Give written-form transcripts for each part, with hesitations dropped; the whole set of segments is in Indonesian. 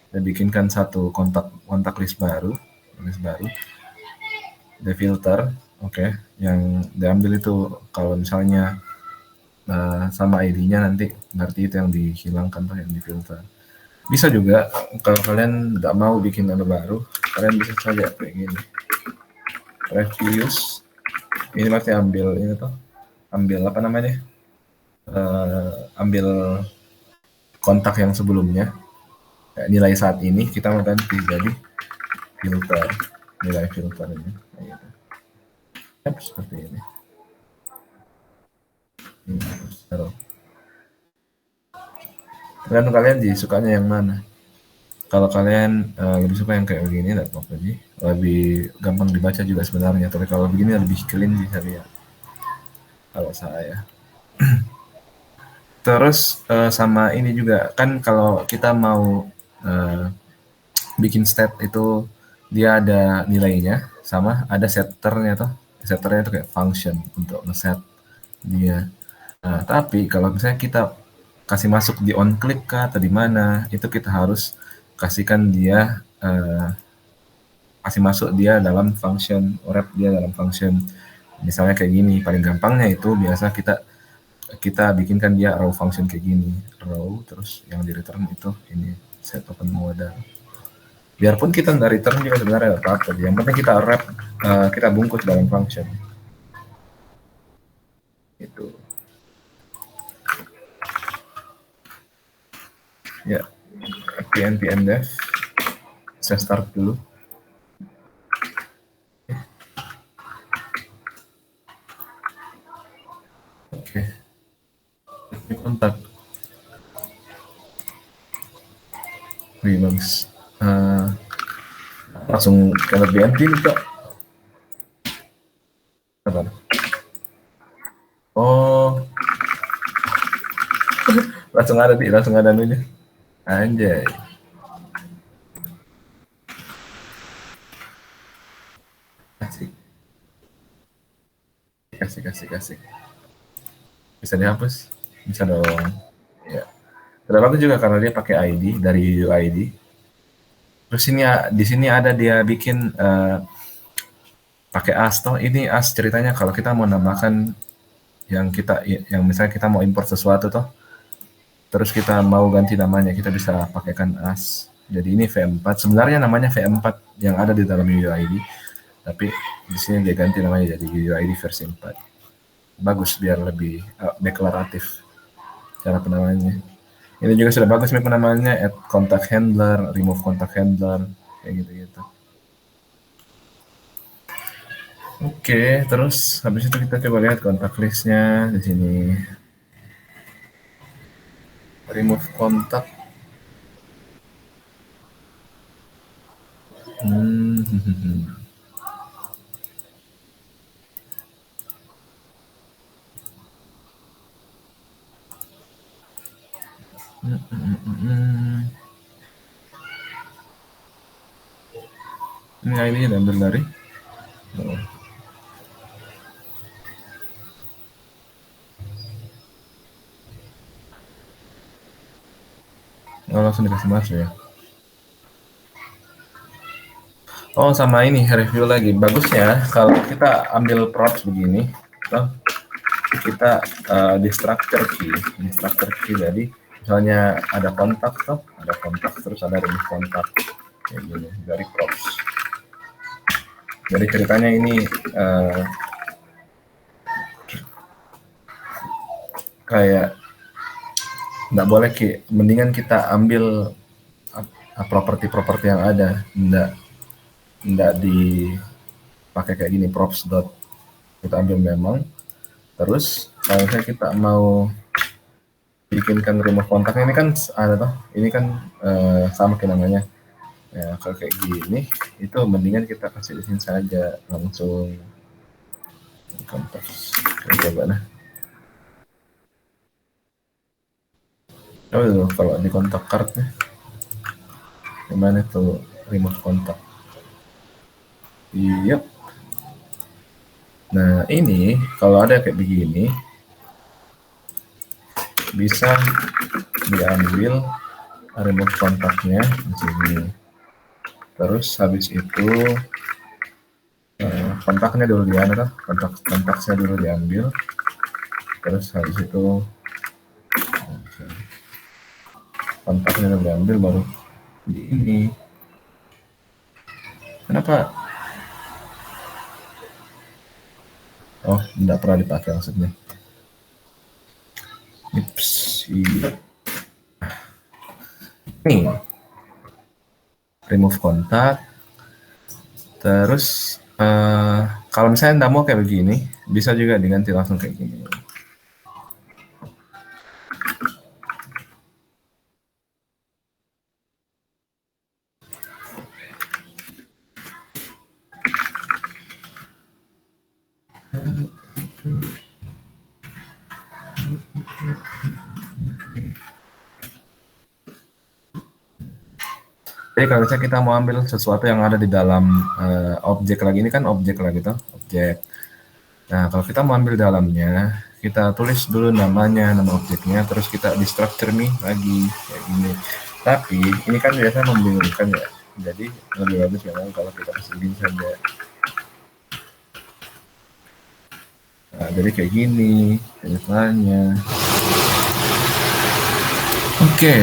Kita bikinkan satu kontak list baru, the filter, oke, yang diambil itu kalau misalnya sama ID-nya nanti berarti itu yang dihilangkan tuh, yang difilter. Bisa juga kalau kalian nggak mau bikin yang baru, kalian bisa saja kayak gini, reuse, ini masih ambil ini tuh, ambil apa namanya, ambil kontak yang sebelumnya, kayak nilai saat ini kita mau ganti jadi filter, nilai filternya kayak gitu. Seperti ini. Tergantung kalian sukanya yang mana. Kalau kalian lebih suka yang kayak begini, tidak apa-apa sih. Lebih gampang dibaca juga sebenarnya. Tapi kalau begini lebih clean sih saya lihat. Kalau saya. Terus sama ini juga kan kalau kita mau bikin state itu dia ada nilainya, sama ada setternya tuh. Setternya itu kayak function untuk ngeset dia. Nah, tapi kalau misalnya kita kasih masuk di on click kah atau di mana, itu kita harus kasihkan dia kasih masuk dia dalam function, wrap dia dalam function. Misalnya kayak gini, paling gampangnya itu biasa kita bikinkan dia raw function kayak gini, raw, terus yang di return itu ini set open model. Biarpun kita nggak return juga sebenarnya nggak apa-apa, yang penting kita wrap, kita bungkus dalam function. Itu. Ya, pnpm-dev, saya start dulu. Oke. Ini kontak. Wih, bagus. Langsung ke BNP nih, Kak. Apa? Oh. langsung ada anunya. Anjay. Kasih. Bisa dihapus? Bisa dong. Ya. Terdapat juga karena dia pakai ID dari UID. Terus di sini ada dia bikin pakai as toh. Ini as ceritanya kalau kita mau nambahkan yang misalnya kita mau import sesuatu toh. Terus kita mau ganti namanya, kita bisa pakaikan as. Jadi ini V4. Sebenarnya namanya V4 yang ada di dalam UID. Tapi di sini dia ganti namanya jadi UID versi 4. Bagus biar lebih deklaratif cara penamanya. Ini juga sudah bagus nih penamanya, add contact handler, remove contact handler, kayak gitu-gitu. Oke, terus habis itu kita coba lihat kontak listnya di sini. Remove kontak. Ini ID diambil dari langsung dikasih masuk ya. Oh, sama ini review lagi. Bagusnya kalau kita ambil props begini, kita di structure key. Jadi misalnya ada kontak terus ada remove kontak kayak gini dari props. Jadi ceritanya ini kayak nggak boleh mendingan kita ambil properti yang ada, nggak dipakai kayak gini props dot, kita ambil memang. Terus kalau misalnya kita mau bikinkan remove kontaknya, ini kan ada toh, ini kan sama kayak namanya ya. Kalau kayak gini itu mendingan kita kasih di sini saja langsung kontak. Coba nah. Oh, kalau di kontak cardnya gimana tuh remove kontak? Iya. Nah ini kalau ada kayak begini bisa diambil remove kontaknya di sini. Terus habis itu kontaknya dulu diambil, kontaknya dulu diambil. Terus habis itu kontaknya dulu diambil baru di ini. Kenapa? Oh, tidak pernah dipakai maksudnya. Nih, remove kontak. Terus kalau misalnya nggak mau kayak begini, bisa juga diganti langsung kayak gini. Jadi kalau misalnya kita mau ambil sesuatu yang ada di dalam objek lagi, ini kan objek lagi tuh, objek. Nah, kalau kita mau ambil dalamnya, kita tulis dulu namanya, nama objeknya, terus kita di structure nih lagi kayak gini. Tapi ini kan biasanya membingungkan ya. Jadi lebih bagus memang kalau kita kasih saja. Nah, jadi kayak gini misalnya. Oke.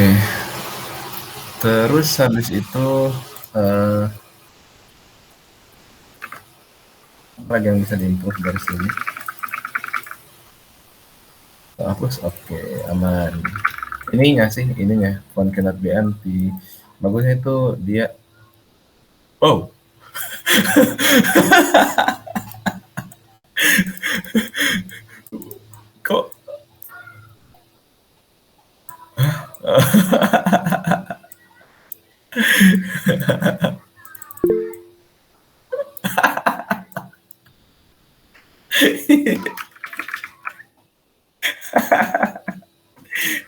Terus habis itu apa yang bisa diimprove dari sini? Hapus, oke, aman. Ininya sih, ininya font cannot be empty. Bagusnya itu dia. Oh. Kok?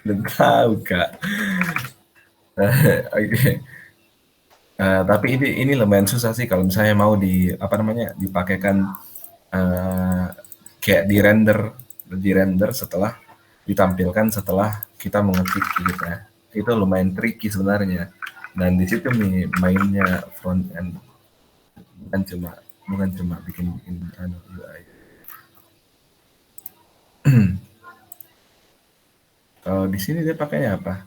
Belum tahu kak. Oke. Tapi ini lumayan susah sih kalau misalnya mau di apa namanya dipakaikan kayak di render setelah ditampilkan setelah kita mengetik gitu ya. Itu lumayan tricky sebenarnya. Dan di situ nih mainnya front end, bukan cuma bikin UI. Kalau di sini dia pakainya apa?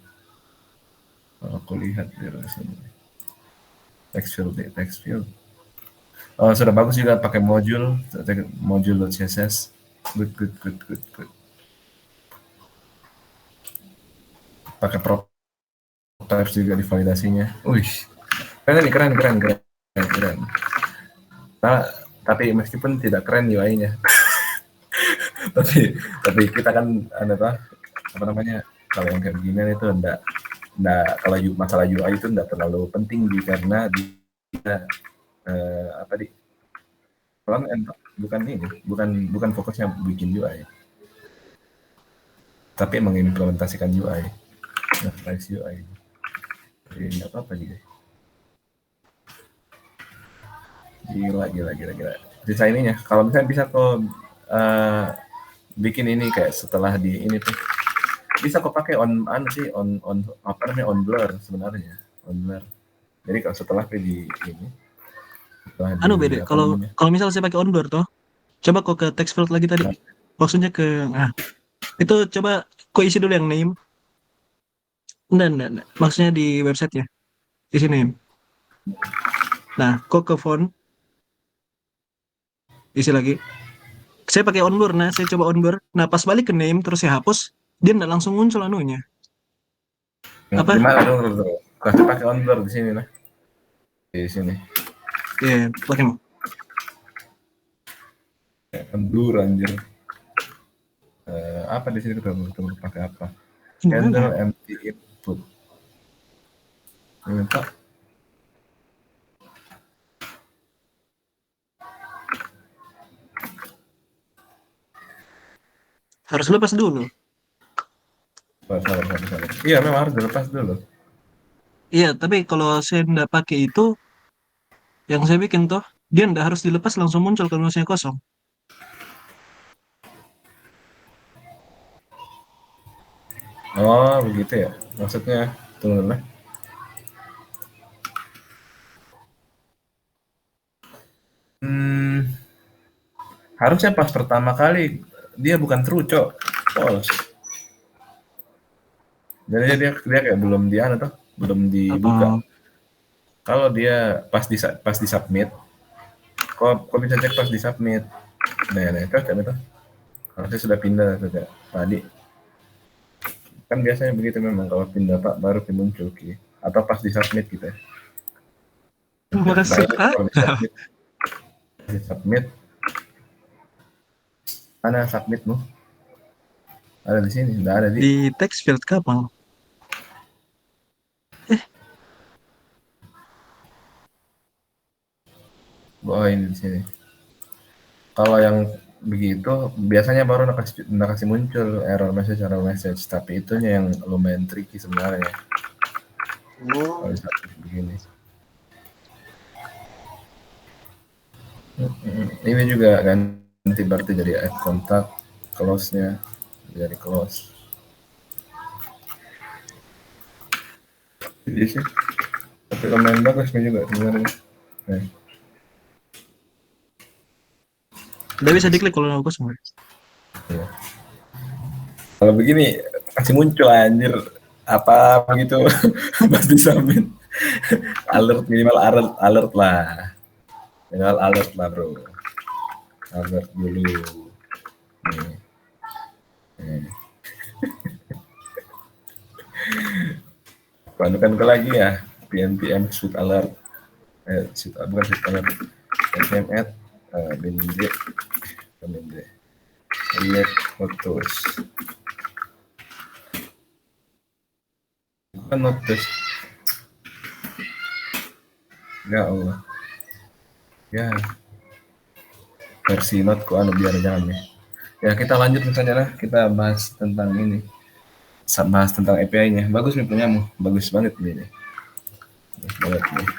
Kalau aku lihat di sini text field. Oh, sudah bagus juga pakai module CSS. Good. Pakai prototypes juga di validasinya. Wih, keren. Nah, tapi meskipun tidak keren UI-nya. tapi kita kan apa namanya kalau yang kayak begini itu enggak kalau masalah UI itu enggak terlalu penting karena dia apa di front end bukan fokusnya bikin UI tapi mengimplementasikan UI UI jadi nggak apa-apa juga gila bisa ininya kalau misalnya bisa kok bikin ini kayak setelah di ini tuh bisa kok pakai on apa namanya on blur sebenarnya on blur jadi kalau setelah di ini beda kalau misal saya pakai on blur toh coba kok ke text field lagi tadi maksudnya ke itu coba kok isi dulu yang name enggak. Maksudnya di websitenya isi name nah kok ke font isi lagi saya pakai on blur saya coba on blur nah pas balik ke name terus saya hapus dia enggak langsung muncul anunya apa gimana dong kasih pakai on blur di sini di sini iya pakai on blur anjir apa di sini kita pakai apa handle empty input minta harus lepas dulu sabar. Iya memang harus dilepas dulu iya tapi kalau saya nggak pakai itu yang saya bikin tuh dia nggak harus dilepas langsung muncul kalau misalnya kosong oh begitu ya maksudnya tunggu lah Harusnya pas pertama kali dia bukan true, Cok. False. Jadi dia kayak belum belum dibuka. Kalau dia pas di submit, kok bisa cek pas di submit. Nah, cocok itu. Harusnya sudah pindah saja tadi. Kan biasanya begitu memang kalau pindah Pak baru muncul Ki. Atau pas di submit gitu ya. Maksud di submit. Mana submitmu? Ada di sini, enggak ada di text field kapan? Oh, ini di sini. Kalau yang begitu biasanya baru nakasih muncul error message, tapi itunya yang lumayan tricky sebenarnya. Kalau begini. Ini juga ganti berarti jadi add kontak, close-nya jadi close. Jadi sih, tapi lumayan bagus juga sebenarnya. Nah. Udah bisa diklik kalau bagus semua. Ya. Kalau begini kasih muncul anjir apa begitu pas di submit alert alert lah. Minimal alert lah bro. Alert dulu. Nih. Panukan ke lagi ya. PNPM shoot alert. Bukan shoot alert. SMS BNJ. Lihat fotos. Bukan notice. Ya Allah. Ya. Versi not ku biar jangan ya. Ya kita lanjut misalnya lah, kita bahas tentang ini. Bahas tentang API-nya. Bagus nih punyamu, bagus banget ini. Bagus banget nih.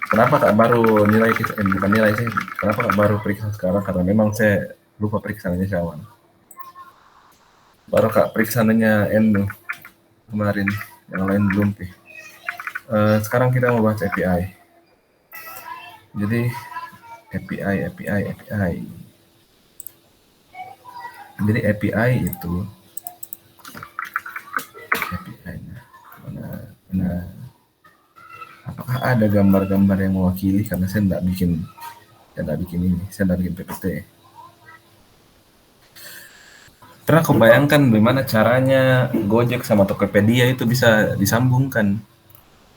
Kenapa Kak baru nilai bukan nilai sih. Kenapa Kak baru periksa sekarang? Karena memang saya lupa periksaannya Syawan. Baru Kak periksaannya Endo kemarin, yang lain belum sih. Sekarang kita mau bahas API. Jadi API. Jadi API itu API-nya mana apakah ada gambar-gambar yang mewakili karena saya tidak bikin ini, saya tidak bikin PPT. Pernah kau bayangkan bagaimana caranya Gojek sama Tokopedia itu bisa disambungkan?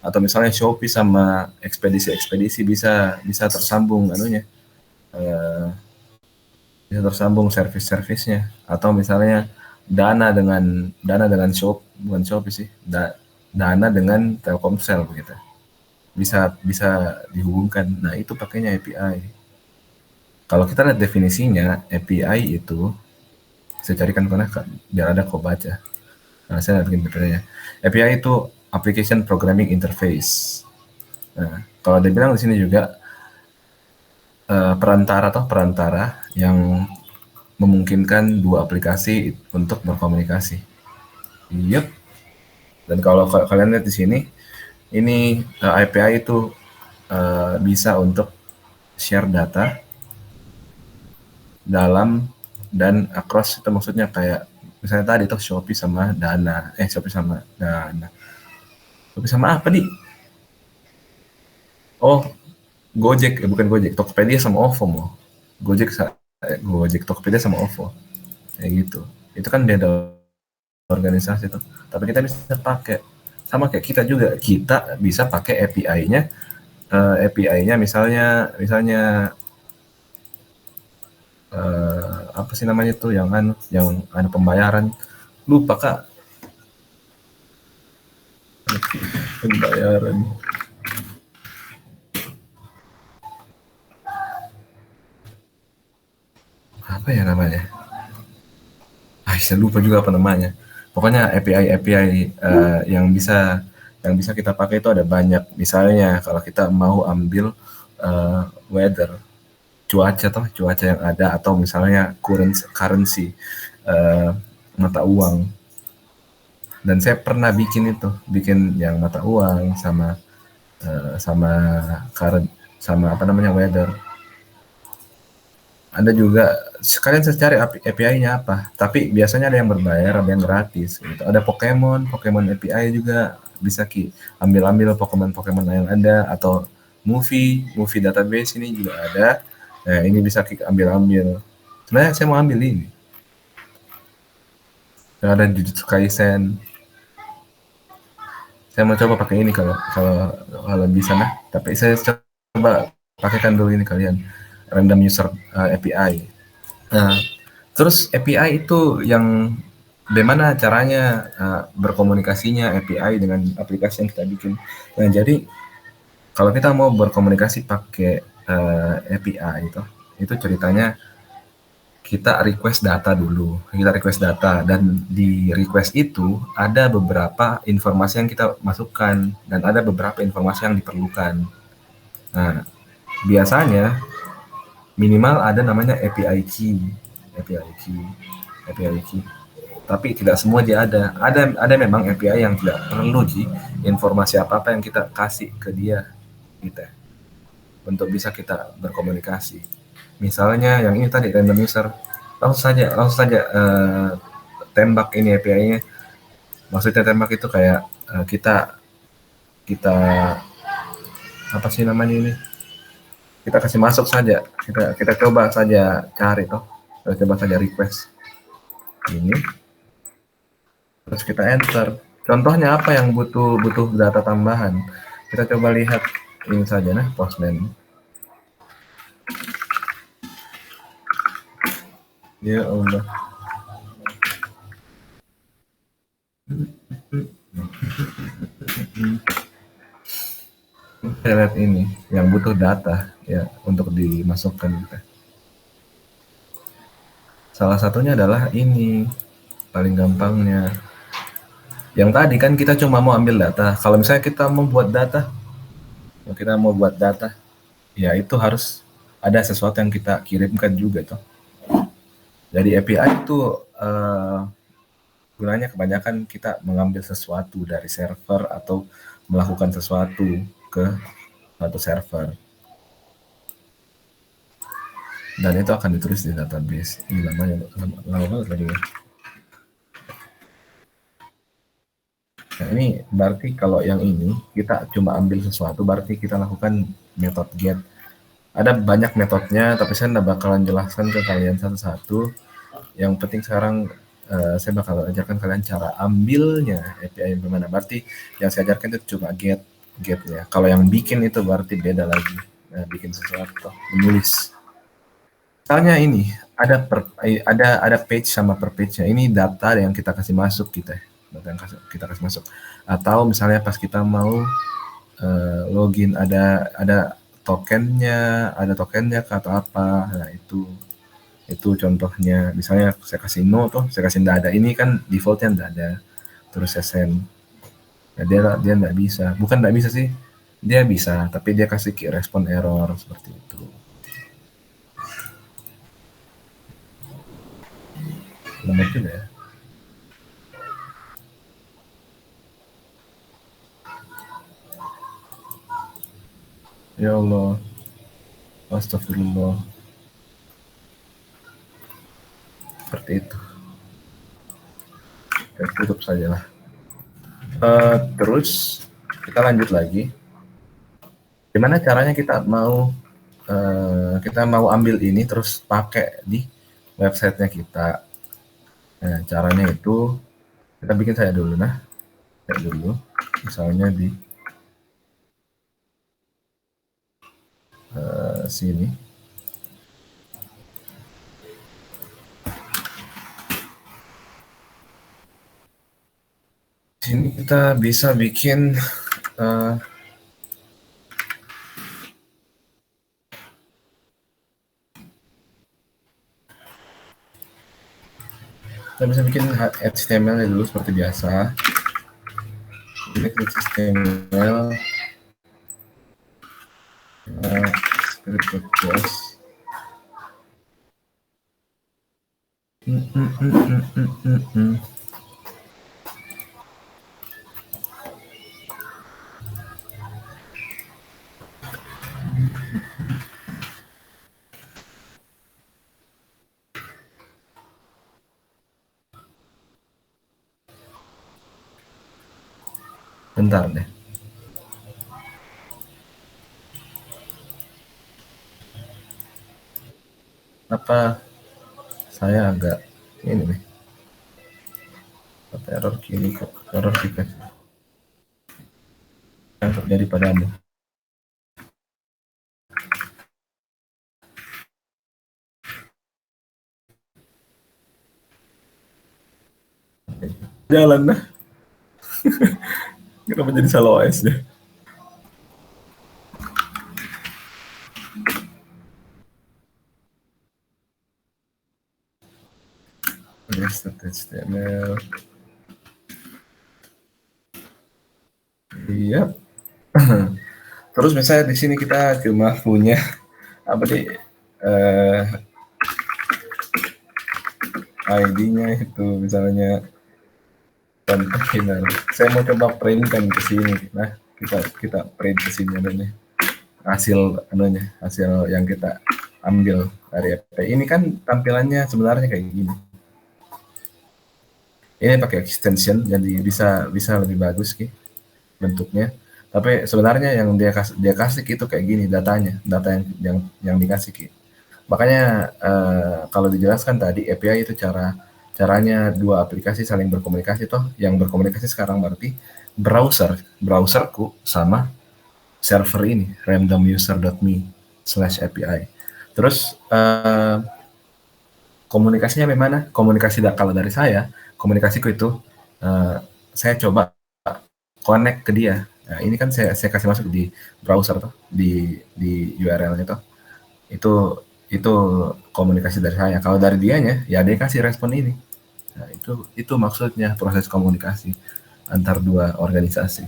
Atau misalnya Shopee sama ekspedisi bisa tersambung anunya, bisa tersambung servis-servisnya, atau misalnya Dana dengan bukan Shopee sih, Dana dengan Telkomsel begitu, bisa dihubungkan. Nah itu pakainya API. Kalau kita lihat definisinya, API itu saya carikan biar ada kau baca. Nah saya bikin PPT-nya. API itu Application Programming Interface. Nah, kalau dia bilang di sini juga perantara yang memungkinkan dua aplikasi untuk berkomunikasi. Yep. Dan kalau kalian lihat di sini, ini API itu bisa untuk share data dalam dan across, itu maksudnya kayak misalnya tadi itu Shopee sama Dana, Shopee sama Dana. Shopee sama apa nih? Oh, Gojek, bukan Gojek, Tokopedia sama OVO mau. Gojek, Tokopedia sama OVO. Kayak gitu. Itu kan beda organisasi tuh. Tapi kita bisa pakai sama kayak kita juga. Kita bisa pakai API-nya. API-nya misalnya apa sih namanya tuh yang ada pembayaran. Lupa Kak. Pembayaran. Apa ya namanya? Saya lupa juga apa namanya. Pokoknya API yang bisa kita pakai itu ada banyak. Misalnya kalau kita mau ambil weather, cuaca yang ada, atau misalnya currency, mata uang. Dan saya pernah bikin yang mata uang sama sama apa namanya weather. Ada juga sekalian saya cari API-nya apa, tapi biasanya ada yang berbayar, ada yang gratis gitu. Ada Pokemon API juga bisa ambil Pokemon yang ada, atau movie database ini juga ada. Nah, ini bisa ambil. Sebenarnya saya mau ambil ini. Ada Jujutsu Kaisen. Saya mau coba pakai ini kalau kalau bisa nah. Tapi saya coba pakaikan dulu ini kalian random user API. Nah, terus API itu yang bagaimana caranya berkomunikasinya API dengan aplikasi yang kita bikin. Nah, jadi kalau kita mau berkomunikasi pakai API itu ceritanya kita request data dulu. Kita request data, dan di request itu ada beberapa informasi yang kita masukkan dan ada beberapa informasi yang diperlukan. Nah, biasanya minimal ada namanya API key. Tapi tidak semua dia ada. Ada memang API yang tidak perlu informasi apa-apa yang kita kasih ke dia gitu untuk bisa kita berkomunikasi. Misalnya yang ini tadi random user, langsung saja tembak ini API-nya. Maksudnya tembak itu kayak kita apa sih namanya ini? Kita kasih masuk saja, kita coba saja cari kita coba saja request ini, terus kita enter. Contohnya apa yang butuh data tambahan? Kita coba lihat ini saja nah, Postman. Ya Allah. Saya lihat ini yang butuh data ya untuk dimasukkan kita. Salah satunya adalah ini paling gampangnya. Yang tadi kan kita cuma mau ambil data. Kalau misalnya kita mau buat data, ya itu harus ada sesuatu yang kita kirimkan juga toh. Jadi API itu gunanya kebanyakan kita mengambil sesuatu dari server atau melakukan sesuatu ke suatu server. Dan itu akan ditulis di database. Ini lama banget lagi ya. Nah, ini berarti kalau yang ini kita cuma ambil sesuatu, berarti kita lakukan metode get. Ada banyak metodenya, tapi saya tidak bakalan jelaskan ke kalian satu-satu. Yang penting sekarang saya bakal ajarkan kalian cara ambilnya API yang bagaimana. Berarti yang saya ajarkan itu cuma getnya. Kalau yang bikin itu berarti beda lagi. Nah, bikin sesuatu, menulis. Misalnya ini ada page sama per page-nya. Ini data yang kita kasih masuk data yang kita kasih masuk. Atau misalnya pas kita mau login ada tokennya atau apa. Nah, itu contohnya. Misalnya saya kasih no saya kasih nggak ada. Ini kan defaultnya nggak ada. Terus saya send. Nah, dia nggak bisa. Bukan nggak bisa sih. Dia bisa, tapi dia kasih respon error seperti itu. Lama juga ya. Ya Allah. Astagfirullah. Seperti itu. Kita tutup saja lah. Terus kita lanjut lagi. Gimana caranya kita mau ambil ini terus pakai di websitenya kita. Nah, caranya itu kita bikin saya dulu misalnya di sini. Sini kita bisa bikin kita bisa bikin HTML dulu seperti biasa. Ini HTML script class. Bentar deh. Apa saya agak ini nih. Apa error gini kok? Error juga yang terjadi padamu. Jalan dah. Kenapa jadi salah OS deh? HTML. Iya. Terus misalnya di sini kita cuma punya apa nih ID-nya itu misalnya container. Saya mau coba print kan ke sini. Nah, kita print ke sini adanya. Hasil anunya, hasil yang kita ambil dari API. Ini kan tampilannya sebenarnya kayak gini. Ini pakai extension jadi bisa lebih bagus Ki bentuknya. Tapi sebenarnya yang dia kasih itu kayak gini datanya, data yang dikasih Ki. Makanya kalau dijelaskan tadi API itu caranya dua aplikasi saling berkomunikasi toh. Yang berkomunikasi sekarang berarti browserku sama server ini randomuser.me/API. Terus komunikasinya bagaimana? Komunikasi kalau dari saya, komunikasiku itu saya coba connect ke dia. Nah, ini kan saya kasih masuk di browser tuh, di URL-nya tuh. Itu komunikasi dari saya. Kalau dari dianya, ya dia kasih respon ini. Nah, itu maksudnya proses komunikasi antar dua organisasi.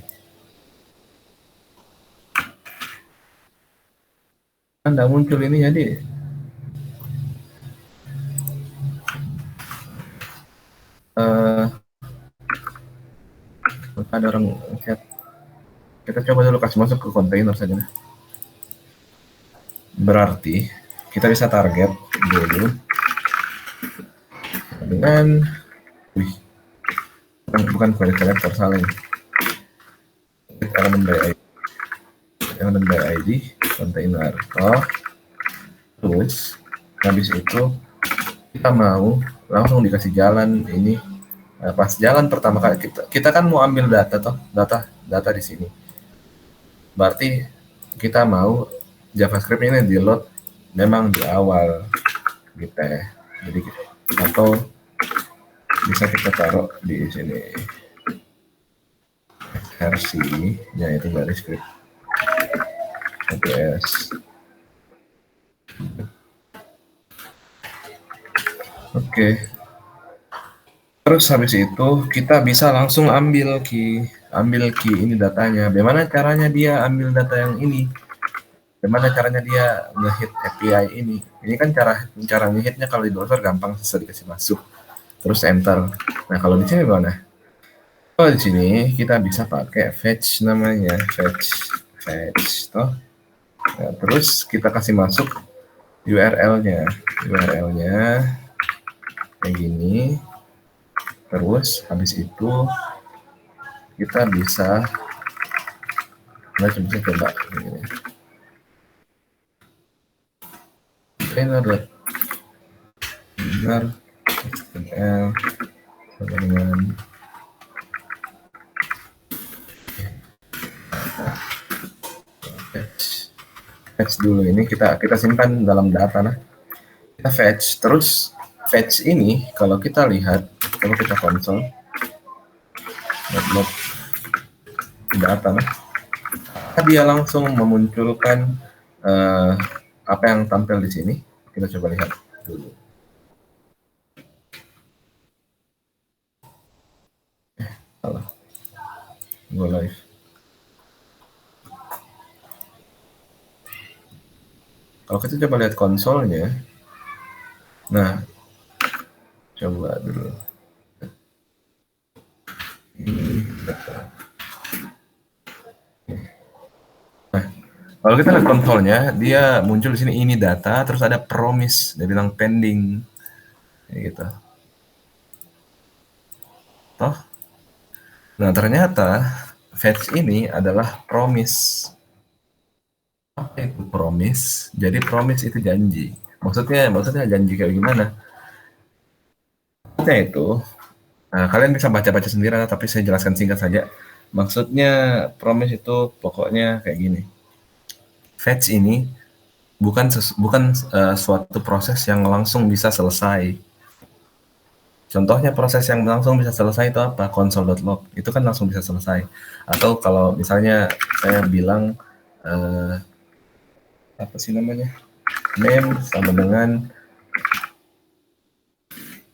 Kan nggak muncul ini jadi. Ada orang chat. Kita coba dulu kasih masuk ke kontainer saja. Berarti kita bisa target dulu dengan bukan query collector, salah ini. Elemen by ID kontainer. Terus habis itu kita mau langsung dikasih jalan ini. Nah, pas jalan pertama kali kita kan mau ambil data di sini. Berarti kita mau JavaScript ini di load memang di awal gitu ya. Jadi atau bisa kita taruh di sini versinya itu dari script APS. Oke. Terus habis itu kita bisa langsung ambil key ini datanya. Bagaimana caranya dia ambil data yang ini? Bagaimana caranya dia nge-hit API ini? Ini kan cara nge-hitnya kalau di browser gampang, bisa dikasih masuk. Terus enter. Nah, kalau di sini gimana? Oh, di sini kita bisa pakai fetch namanya, fetch toh. Nah, terus kita kasih masuk URL-nya kayak gini. Terus habis itu kita bisa coba ini. Container HTML sama dengan fetch dulu ini kita simpan dalam data. Nah, kita fetch. Terus fetch ini kalau kita lihat, kalau kita konsol load data, nah, dia langsung memunculkan apa yang tampil di sini. Kita coba lihat dulu. Salah. Go live. Kalau kita coba lihat konsolnya, nah, coba dulu. Nah, kalau kita lihat konsolnya, dia muncul di sini ini data, terus ada promise, dia bilang pending, gitu. Toh? Nah, ternyata fetch ini adalah promise. Apa itu promise? Jadi promise itu janji. Maksudnya janji kayak gimana? Maksudnya itu, nah, kalian bisa baca-baca sendiri, tapi saya jelaskan singkat saja. Maksudnya promise itu pokoknya kayak gini. Fetch ini bukan suatu proses yang langsung bisa selesai. Contohnya proses yang langsung bisa selesai itu apa? Console.log itu kan langsung bisa selesai. Atau kalau misalnya saya bilang apa sih namanya, name sama dengan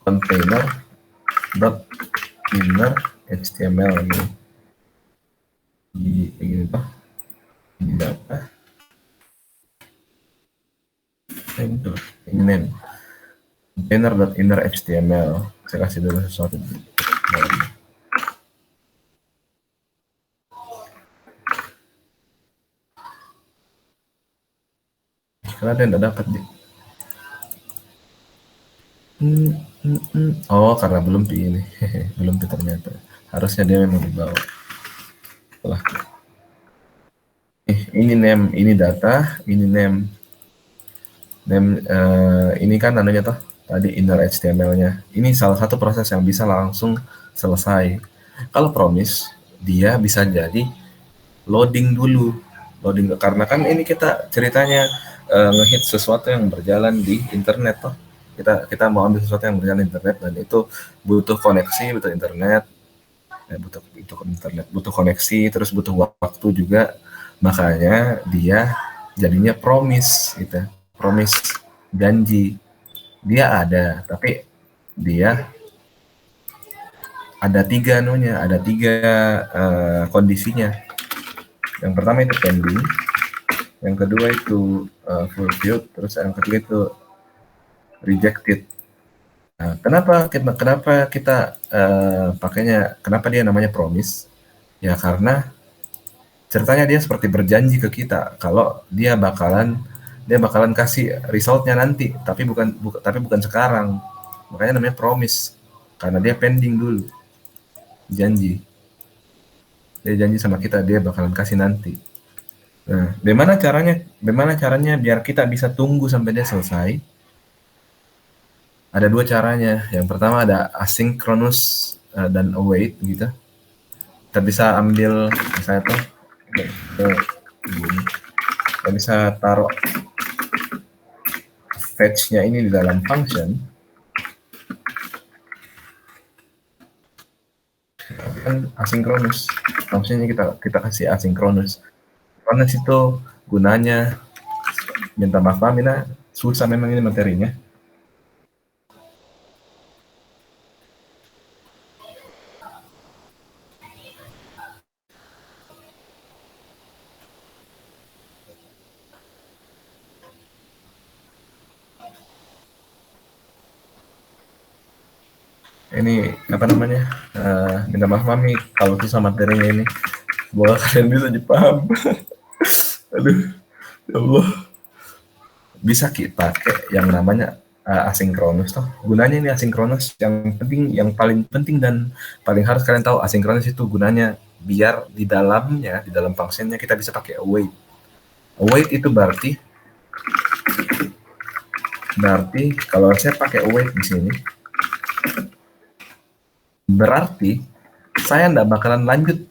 container dot inner HTML ini ini apa? Ini apa? Ini name container dot inner HTML. Saya kasih dulu sesuatu. Karena dia nggak dapat nih. Oh, karena belum pi ini. Belum pi ternyata. Harusnya dia memang di bawah. Setelah ini name, ini data, ini name. Name ini kan namanya toh tadi inner HTML-nya. Ini salah satu proses yang bisa langsung selesai. Kalau promise, dia bisa jadi loading dulu. Loading karena kan ini kita ceritanya ngehit sesuatu yang berjalan di internet toh. Kita mau ambil sesuatu yang berjalan di internet dan itu butuh koneksi, butuh internet, butuh koneksi, terus butuh waktu juga. Makanya dia jadinya promise gitu. Promise, janji. Dia ada, tapi dia ada tiga kondisinya. Yang pertama itu pending, yang kedua itu fulfilled, terus yang ketiga itu rejected. Nah, kenapa kita pakainya, kenapa dia namanya promise? Ya karena ceritanya dia seperti berjanji ke kita kalau dia bakalan kasih resultnya nanti, tapi bukan sekarang. Makanya namanya promise, karena dia pending dulu, janji. Dia janji sama kita dia bakalan kasih nanti. Nah, bagaimana caranya biar kita bisa tunggu sampai dia selesai? Ada dua caranya. Yang pertama ada asynchronous dan await gitu. Kita bisa ambil misalnya tuh kita bisa taruh fetch-nya ini di dalam function. Kan asynchronous. Fungsinya kita kasih asynchronous. Asynchronous itu gunanya, minta maaf Mina, susah memang ini materinya. Ini apa namanya, minta maaf Mami kalau susah materinya ini, semoga kalian bisa dipaham. Aduh, ya Allah. Bisa kita pakai yang namanya asynchronous toh. Gunanya ini asynchronous, yang paling penting dan paling harus kalian tahu, asynchronous itu gunanya biar di dalam functionnya kita bisa pakai await. Await itu berarti kalau saya pakai await di sini, berarti saya tidak bakalan lanjut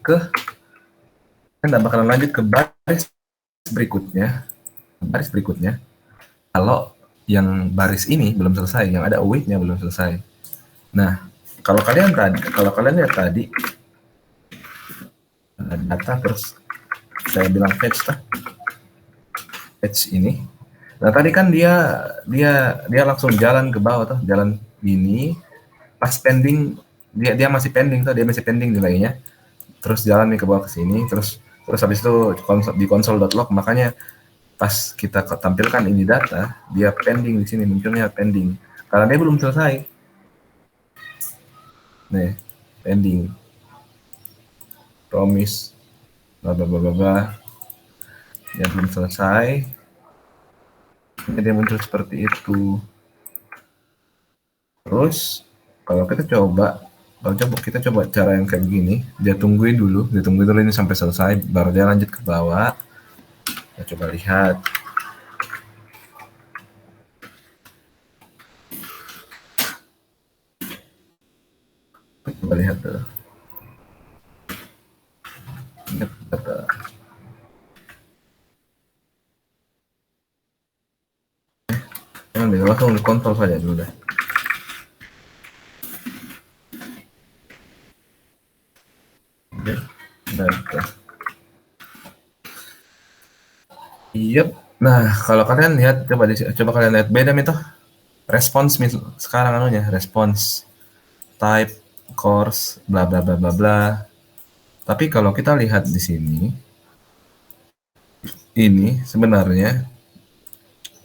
ke baris berikutnya kalau yang baris ini belum selesai, yang ada await-nya belum selesai. Nah, kalau kalian lihat tadi data, terus saya bilang fetch ini. Nah, tadi kan dia langsung jalan ke bawah tuh, jalan ini pas pending, dia masih pending nilainya. Terus jalan nih ke bawah ke sini, terus habis itu di console.log, makanya pas kita tampilkan ini data, dia pending di sini, munculnya pending karena dia belum selesai. Nih, pending. Promise bla bla bla bla. Ya belum selesai. Ini dia muncul seperti itu. Terus kalau kita coba Kalau kita coba cara yang kayak gini, dia tungguin dulu ini sampai selesai, baru dia lanjut ke bawah. Kita coba lihat. Coba lihat tuh. Jangan deh, langsung kontrol saja dulu deh. Data. Yep. Nah, kalau kalian lihat, coba kalian lihat beda itu response sekarang anunya, response type course bla bla bla bla bla. Tapi kalau kita lihat di sini, ini sebenarnya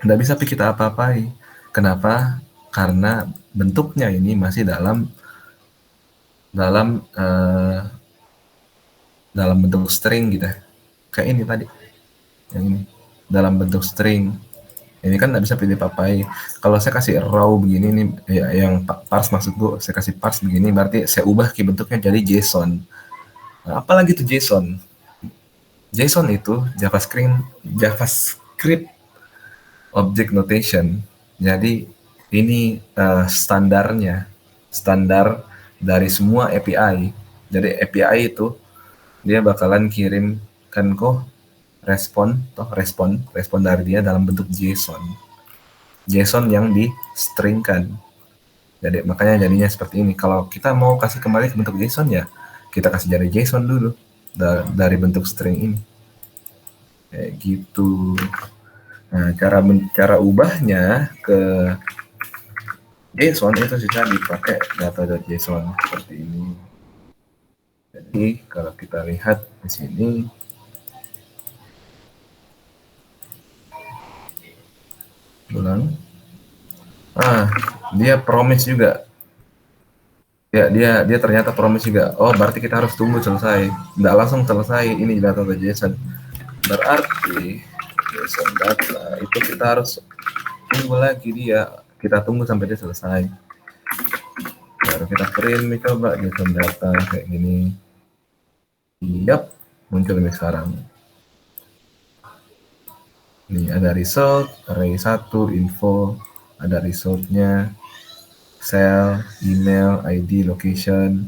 nggak bisa kita apa-apai. Kenapa? Karena bentuknya ini masih dalam dalam bentuk string gitu. Kayak ini tadi, yang ini dalam bentuk string. Ini kan nggak bisa pilih papai. Kalau saya kasih raw begini nih, ya, yang parse maksud gue, saya kasih parse begini, berarti saya ubah ke bentuknya jadi JSON. Nah, apalagi itu JSON? JSON itu JavaScript Object Notation. Jadi ini standar dari semua API. Jadi API itu dia bakalan kirimkan kok respon dari dia dalam bentuk JSON yang di stringkan. Jadi makanya jadinya seperti ini. Kalau kita mau kasih kembali ke bentuk JSON, ya kita kasih dari JSON dulu dari bentuk string ini. Kayak gitu. Nah, cara ubahnya ke JSON itu bisa dipakai data.json seperti ini. Jadi kalau kita lihat di sini, ulang. Dia promise juga. Ya, dia ternyata promise juga. Oh, berarti kita harus tunggu selesai. Nggak langsung selesai ini data.json. Berarti JSON data itu kita harus tunggu lagi dia. Kita tunggu sampai dia selesai. Baru kita print nih, coba JSON data kayak gini. Yap, muncul nih sekarang. Nih ada result, array 1, info, ada resultnya, cell, email, ID, location.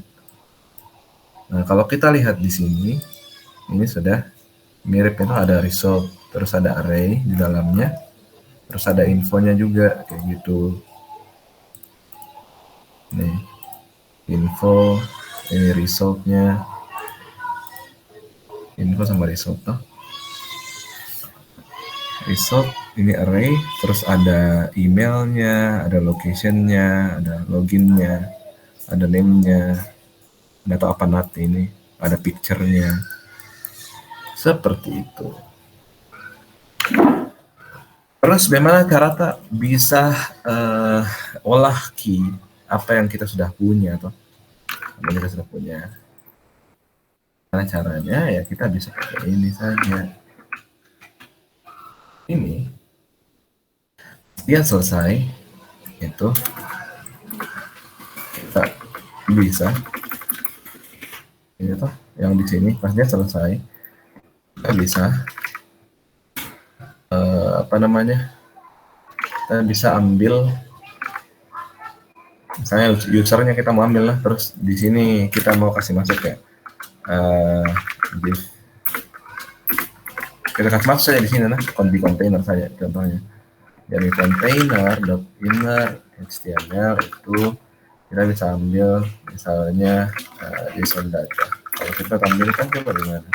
Nah, kalau kita lihat di sini, ini sudah mirip, itu ada result, terus ada array di dalamnya, terus ada infonya juga, kayak gitu. Nih, info, ini resultnya, info sama result tuh. Result ini array, terus ada emailnya, ada locationnya, ada loginnya, ada name-nya, nggak tahu apa nanti ini, ada picture-nya, seperti itu. Terus bagaimana cara bisa olah key apa yang kita sudah punya, atau apa yang kita sudah punya. Karena caranya ya kita bisa pakai ini saja. Ini dia selesai, itu kita bisa ini tuh yang di sini pas dia selesai kita bisa apa namanya, kita bisa ambil misalnya usernya, kita mau ambil lah, terus di sini kita mau kasih masuk ya kita kasih masuk saja di sini nah, di container saja contohnya. Dari container.inner HTML itu kita bisa ambil misalnya JSON data. Kalau kita tampilkan coba di mana?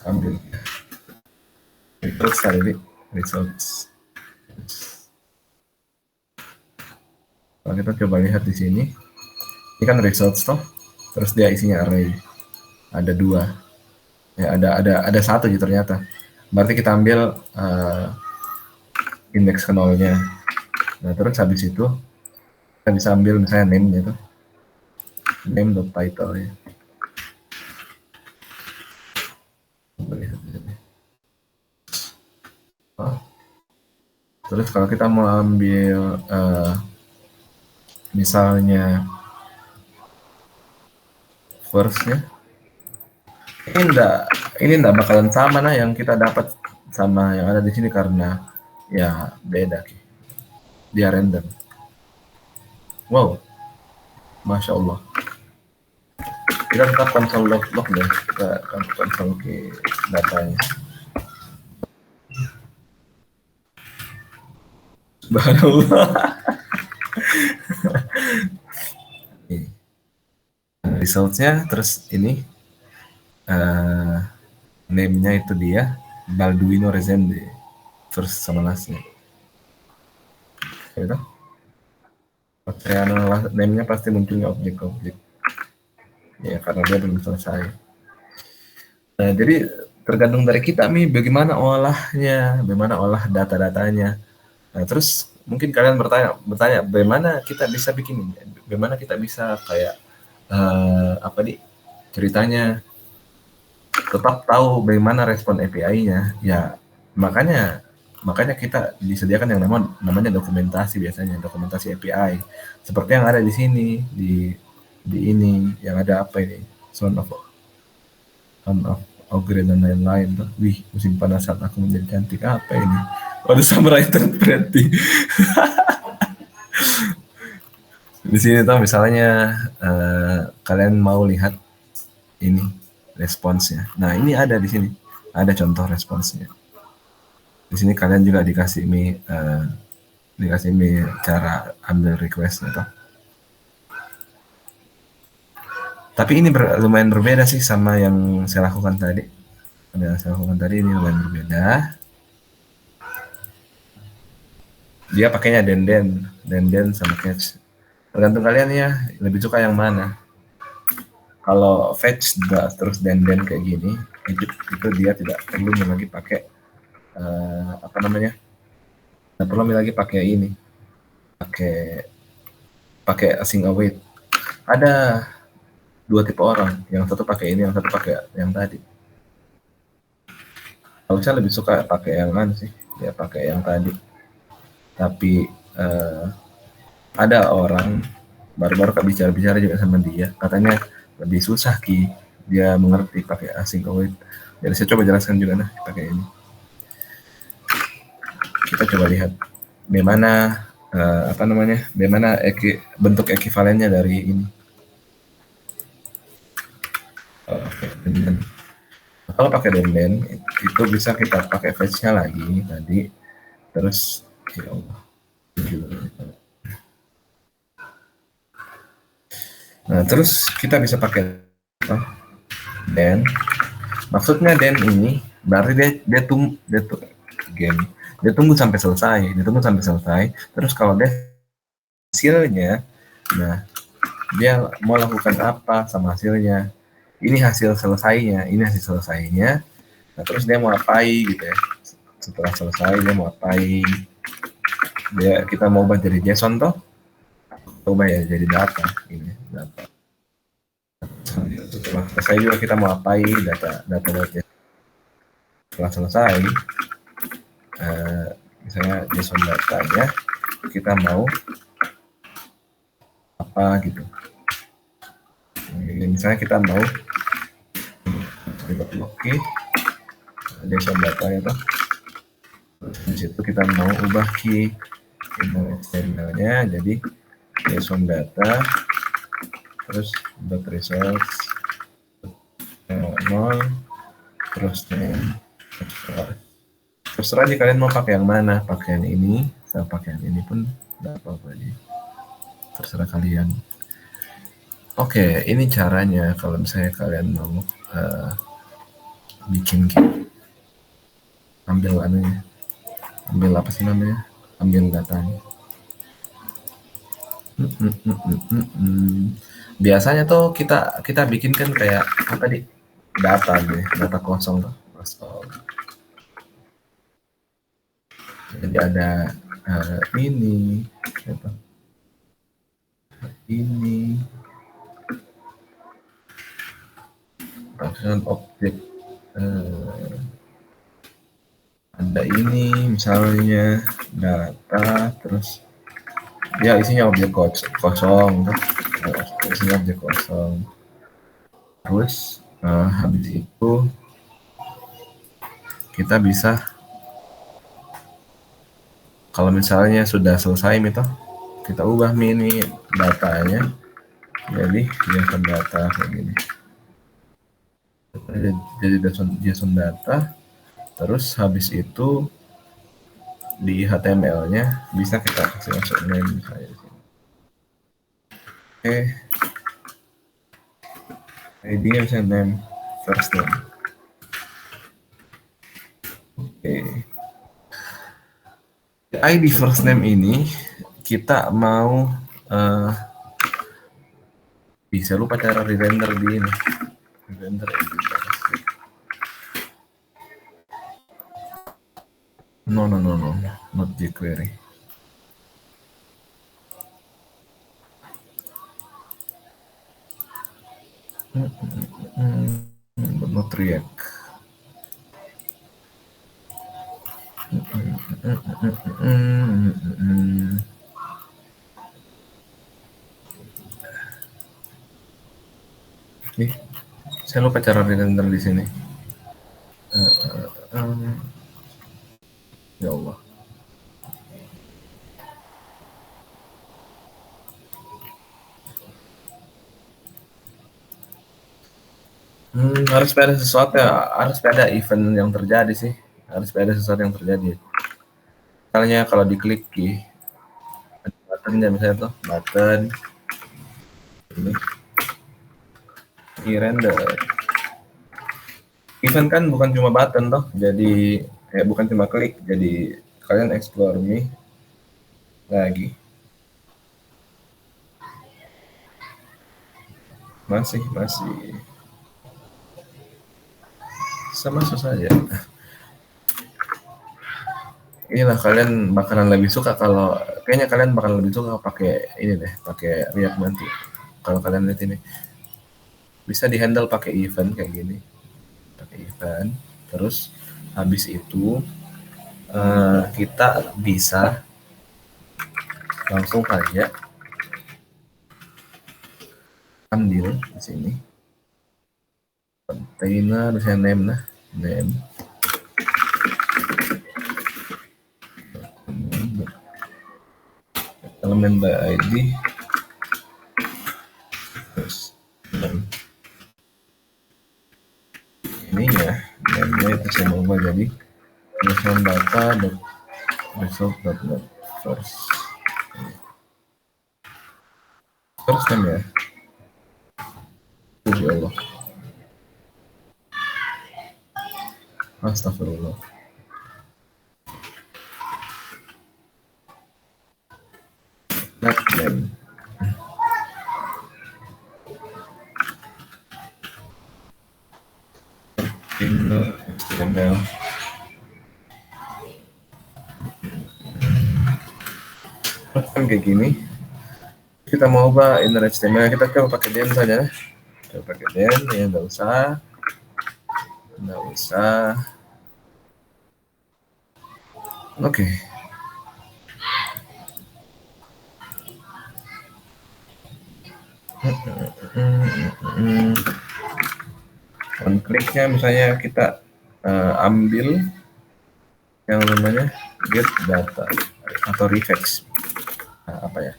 Ambil results tadi, results. Kalau kita coba lihat di sini, ini kan results toh, terus dia isinya array, ada 2, ya ada 1 gitu ternyata. Berarti kita ambil indeks ke 0-nya. Nah terus habis itu kita bisa ambil misalnya name-nya tuh, name.title ya. Coba lihat di sini. Terus kalau kita mau ambil misalnya first-nya, ini enggak bakalan sama nah yang kita dapat sama yang ada di sini karena ya beda dia random. Wow, masya Allah. Kita tetap konsol log deh, kita konsol ke datanya. Subhanallah. Resultnya terus ini name-nya itu dia Balduino Rezende first sama lastnya. Gitu. Name-nya pasti munculnya objek-objek. Ya karena dia belum selesai. Nah, jadi tergantung dari kita nih bagaimana olahnya, bagaimana olah data-datanya. Nah, terus mungkin kalian bertanya bagaimana kita bisa bikin ini? Bagaimana kita bisa kayak apa nih ceritanya tetap tahu bagaimana respon API-nya. Ya, makanya kita disediakan yang namanya dokumentasi biasanya, dokumentasi API. Seperti yang ada di sini, di ini, yang ada apa ini? Sound of Ogre dan lain-lain tuh. Wih, musim panas saat aku menjadi cantik. Apa ini? Waduh, samurai berarti. Di sini tuh misalnya kalian mau lihat ini responsnya. Nah, ini ada di sini. Ada contoh responsnya. Di sini kalian juga dikasih cara ambil requestnya tuh. Tapi ini lumayan berbeda sih sama yang saya lakukan tadi. Yang saya lakukan tadi ini lumayan berbeda. Dia pakainya denden sama catch. Tergantung kalian ya, lebih suka yang mana. Kalau fetch terus denden kayak gini, itu dia tidak perlu lagi pakai apa namanya? Tidak perlu lagi pakai ini, pakai async await. Ada dua tipe orang, yang satu pakai ini, yang satu pakai yang tadi. Kalau saya lebih suka pakai yang mana sih? Ya pakai yang tadi. Tapi ada orang baru-baru bicara juga sama dia, katanya lebih susah dia mengerti pakai async await. Jadi saya coba jelaskan juga pakai ini. Kita coba lihat bagaimana bagaimana bentuk ekivalennya dari ini. Kalau pakai denden itu bisa kita pakai fetch-nya lagi tadi, terus ya Allah. Nah, terus kita bisa pakai den. Maksudnya den ini berarti dia tunggu sampai selesai. Terus kalau dia hasilnya, nah dia mau lakukan apa sama hasilnya. Ini hasil selesainya. Nah, terus dia mau apain gitu ya. Setelah selesai dia mau apain. Kita mau ubah jadi JSON toh. Ubah ya jadi data ini, data. Setelah selesai juga kita mau apain data. Setelah selesai misalnya JSON datanya kita mau apa gitu. Misalnya kita mau oke JSON datanya tuh. Di situ kita mau ubah key HTML-nya jadi JSON data terus dot results 0 terus terserah aja kalian mau pakai yang mana, pakai yang ini sama pakai yang ini pun nggak apa-apa aja, terserah kalian. Oke, ini caranya kalau misalnya kalian mau bikin ambil apa sih namanya, ambil datanya. Biasanya tuh kita bikin kan kayak apa tadi, data kosong tuh. Jadi ada ini apa? Ini function objek ada ini misalnya data, terus ya isinya objek kosong, isinya objek kosong. Terus habis itu kita bisa, kalau misalnya sudah selesai itu, kita ubah mini datanya jadi JSON data kayak gini. Jadi JSON data. Terus habis itu di HTML-nya bisa kita kasih masuk name misalnya di sini. Oke. ID-nya bisa name, first name. Oke. ID first name ini kita mau bisa lupa cara render di ini. Render editor. No, not jQuery. But not React. Saya lupa cara render di sini. Ya Allah. Harus ada sesuatu ya, harus ada event yang terjadi sih, harus ada sesuatu yang terjadi. Misalnya kalau diklik ada buttonnya, misalnya tuh button ini render. Event kan bukan cuma button toh, jadi bukan cuma klik, jadi kalian explore me lagi. Masih sama saja. Inilah kalian bakalan lebih suka, kalau kayaknya kalian bakalan lebih suka pakai ini deh, pakai React nanti. Kalau kalian lihat ini bisa dihandle pakai event kayak gini, pakai event. Terus habis itu kita bisa langsung saja ambil di sini container, bisa name element by ID, terus ini ya, namanya itu saya ubah jadi JSON data result.net first name ya. Ya Allah, astagfirullah. Not name. HTML. Kan kayak gini. Kita mau ubah inner HTML, kita coba pakai den saja. Coba pakai den, ya nggak usah. Oke. On kliknya misalnya kita ambil yang namanya get data atau refetch. Apa ya?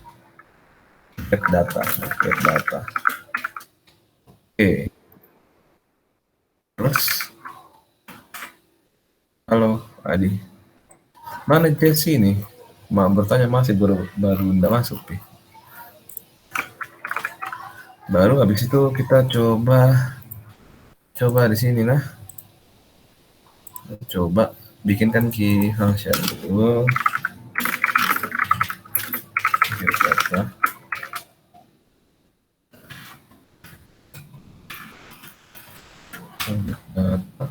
Get data. Oke. Terus, halo Adi, mana Jesse ini? Bertanya masih baru tidak masuk nih. Baru habis itu kita coba di sini nah. Coba bikinkan key function dulu. Get data. Data.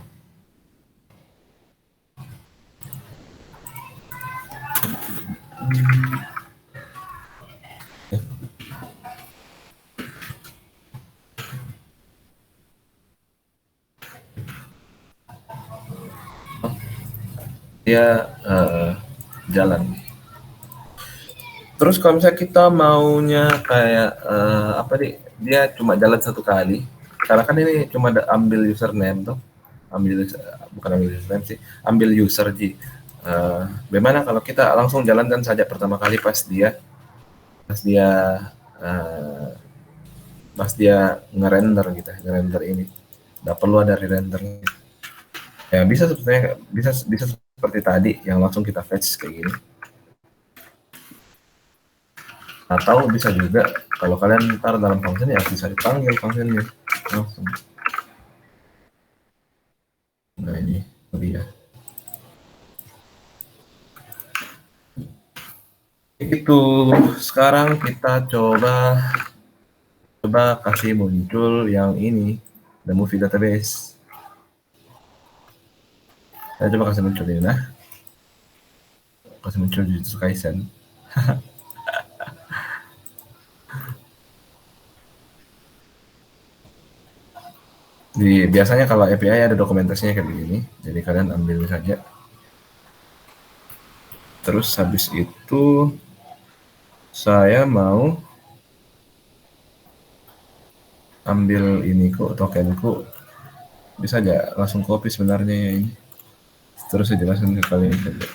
dia jalan. Terus kalau misalnya kita maunya kayak apa nih, dia cuma jalan satu kali, karena kan ini cuma ambil username tuh, bukan ambil username sih, ambil user Ji. Bagaimana kalau kita langsung jalankan saja pertama kali pas dia uh, pas dia ngerender gitu, ngerender ini, nggak perlu ada render. Ya bisa sebetulnya, bisa seperti tadi yang langsung kita fetch kayak gini. Atau bisa juga kalau kalian ntar dalam function ya bisa dipanggil functionnya langsung. Nah ini dia. Itu sekarang kita coba kasih muncul yang ini, the movie database. Saya coba kasih muncul ini, nah kasih muncul Jujutsu Kaisen. Biasanya kalau API ada dokumentasinya kayak begini, jadi kalian ambil saja. Terus habis itu saya mau ambil ini kok, tokenku, bisa aja langsung copy sebenarnya ya ini. Terus saya jelasin ke kalian saja.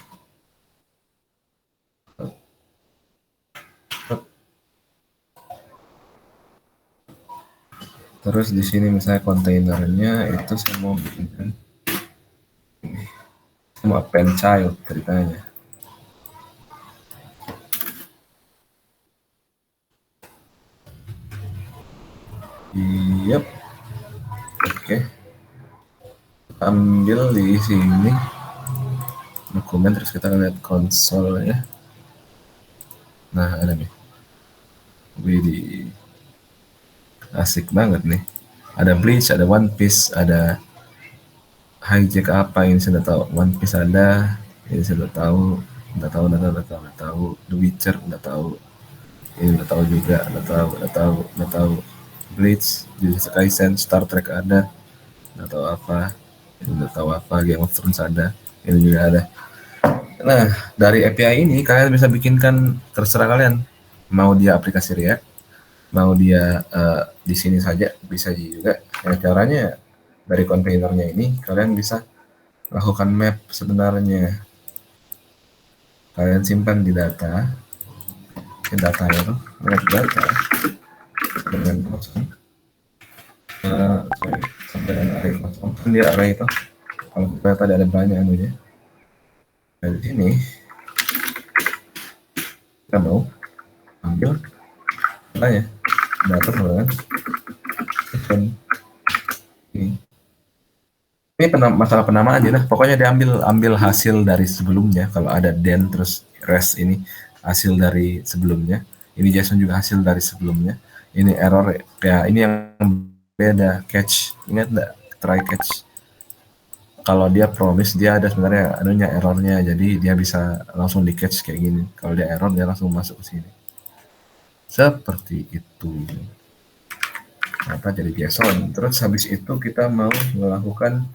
Terus di sini misalnya kontainernya itu saya mau bikinkan sama append child ceritanya. Yep. Oke. Ambil di sini dokumen, terus kita lihat konsol ya. Nah, ada nih. Widih. Asik banget nih. Ada Bleach, ada One Piece, ada Hijack apa ini saya tahu. One Piece ada, ini saya tahu. Nggak tahu. The Witcher nggak tahu. Ini nggak tahu juga, nggak tahu. Bleach, Jujutsu Kaisen, Star Trek ada, nggak tahu apa. Ini nggak tahu apa. Game of Thrones ada, ini juga ada. Nah, dari API ini kalian bisa bikinkan terserah kalian. Mau dia aplikasi React, mau dia di sini saja, bisa juga. Ya, caranya dari kontainernya ini kalian bisa lakukan map sebenarnya. Kalian simpan di data, datanya tuh, map data dengan kosong. Sampai dengan array kosong. Kan dia array itu. Kalau kita tadi ada banyak anunya. Dari sini kita mau ambil datanya, data kan ini masalah penamaan aja lah. Pokoknya diambil hasil dari sebelumnya. Kalau ada den terus res ini hasil dari sebelumnya. Ini JSON juga hasil dari sebelumnya. Ini error kayak ini yang beda catch. Ingat enggak try catch? Kalau dia promise dia ada sebenarnya anunya errornya. Jadi dia bisa langsung di catch kayak gini. Kalau dia error dia langsung masuk ke sini. Seperti itu. Apa jadi JSON. Terus habis itu kita mau melakukan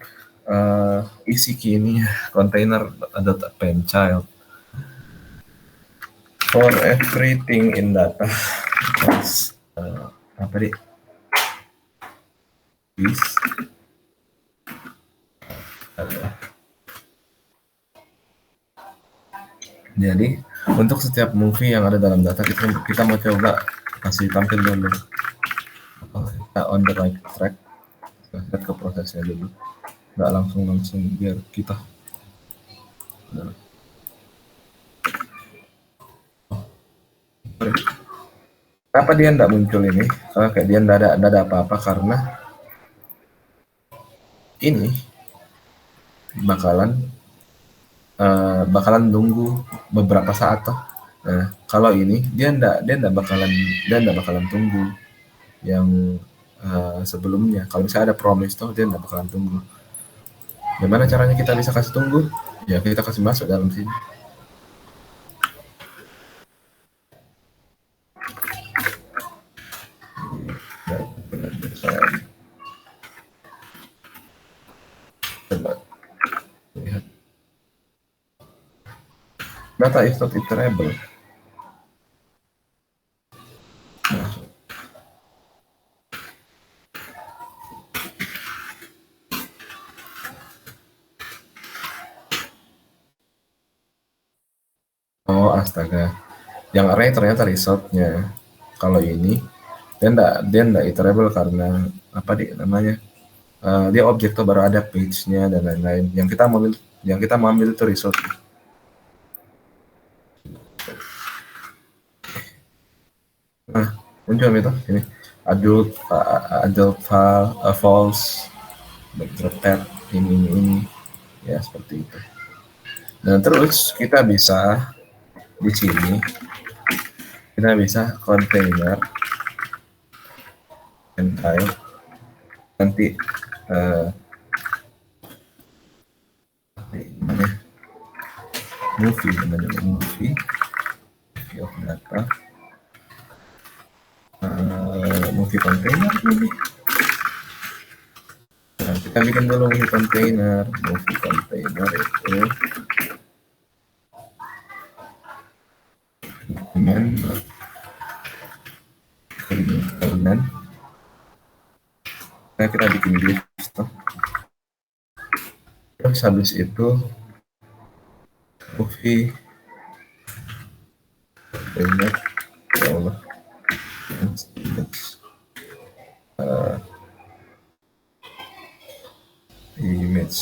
isi key ini container append child for everything in data. Terus, apa nih? This. Jadi untuk setiap movie yang ada dalam data kita mau coba kasih tampil dulu. Kita on the right track. Kita ke prosesnya dulu. Nggak langsung biar kita. Kenapa dia nggak muncul ini? Karena kayak dia nggak ada apa-apa karena ini bakalan nunggu beberapa saat toh. Nah, kalau ini dia nggak bakalan tunggu yang sebelumnya. Kalau misalnya ada promise toh dia nggak bakalan tunggu. Gimana caranya kita bisa kasih tunggu? Ya kita kasih masuk dalam sini. Coba lihat. Data is not iterable. Oh astaga, yang array ternyata resultnya. Kalau ini dia enggak iterable karena apa namanya? Dia objek tuh baru ada page-nya dan lain-lain. Yang kita mau ambil itu result. Nah, muncul itu ini adult file false backdrop tab ini ya seperti itu. Nah terus kita bisa di sini kita bisa container entire nanti movie namanya movie of data movie container ini. Nah, kita bikin dulu movie container itu dengan kita bikin list terus habis itu movie container ya Allah image image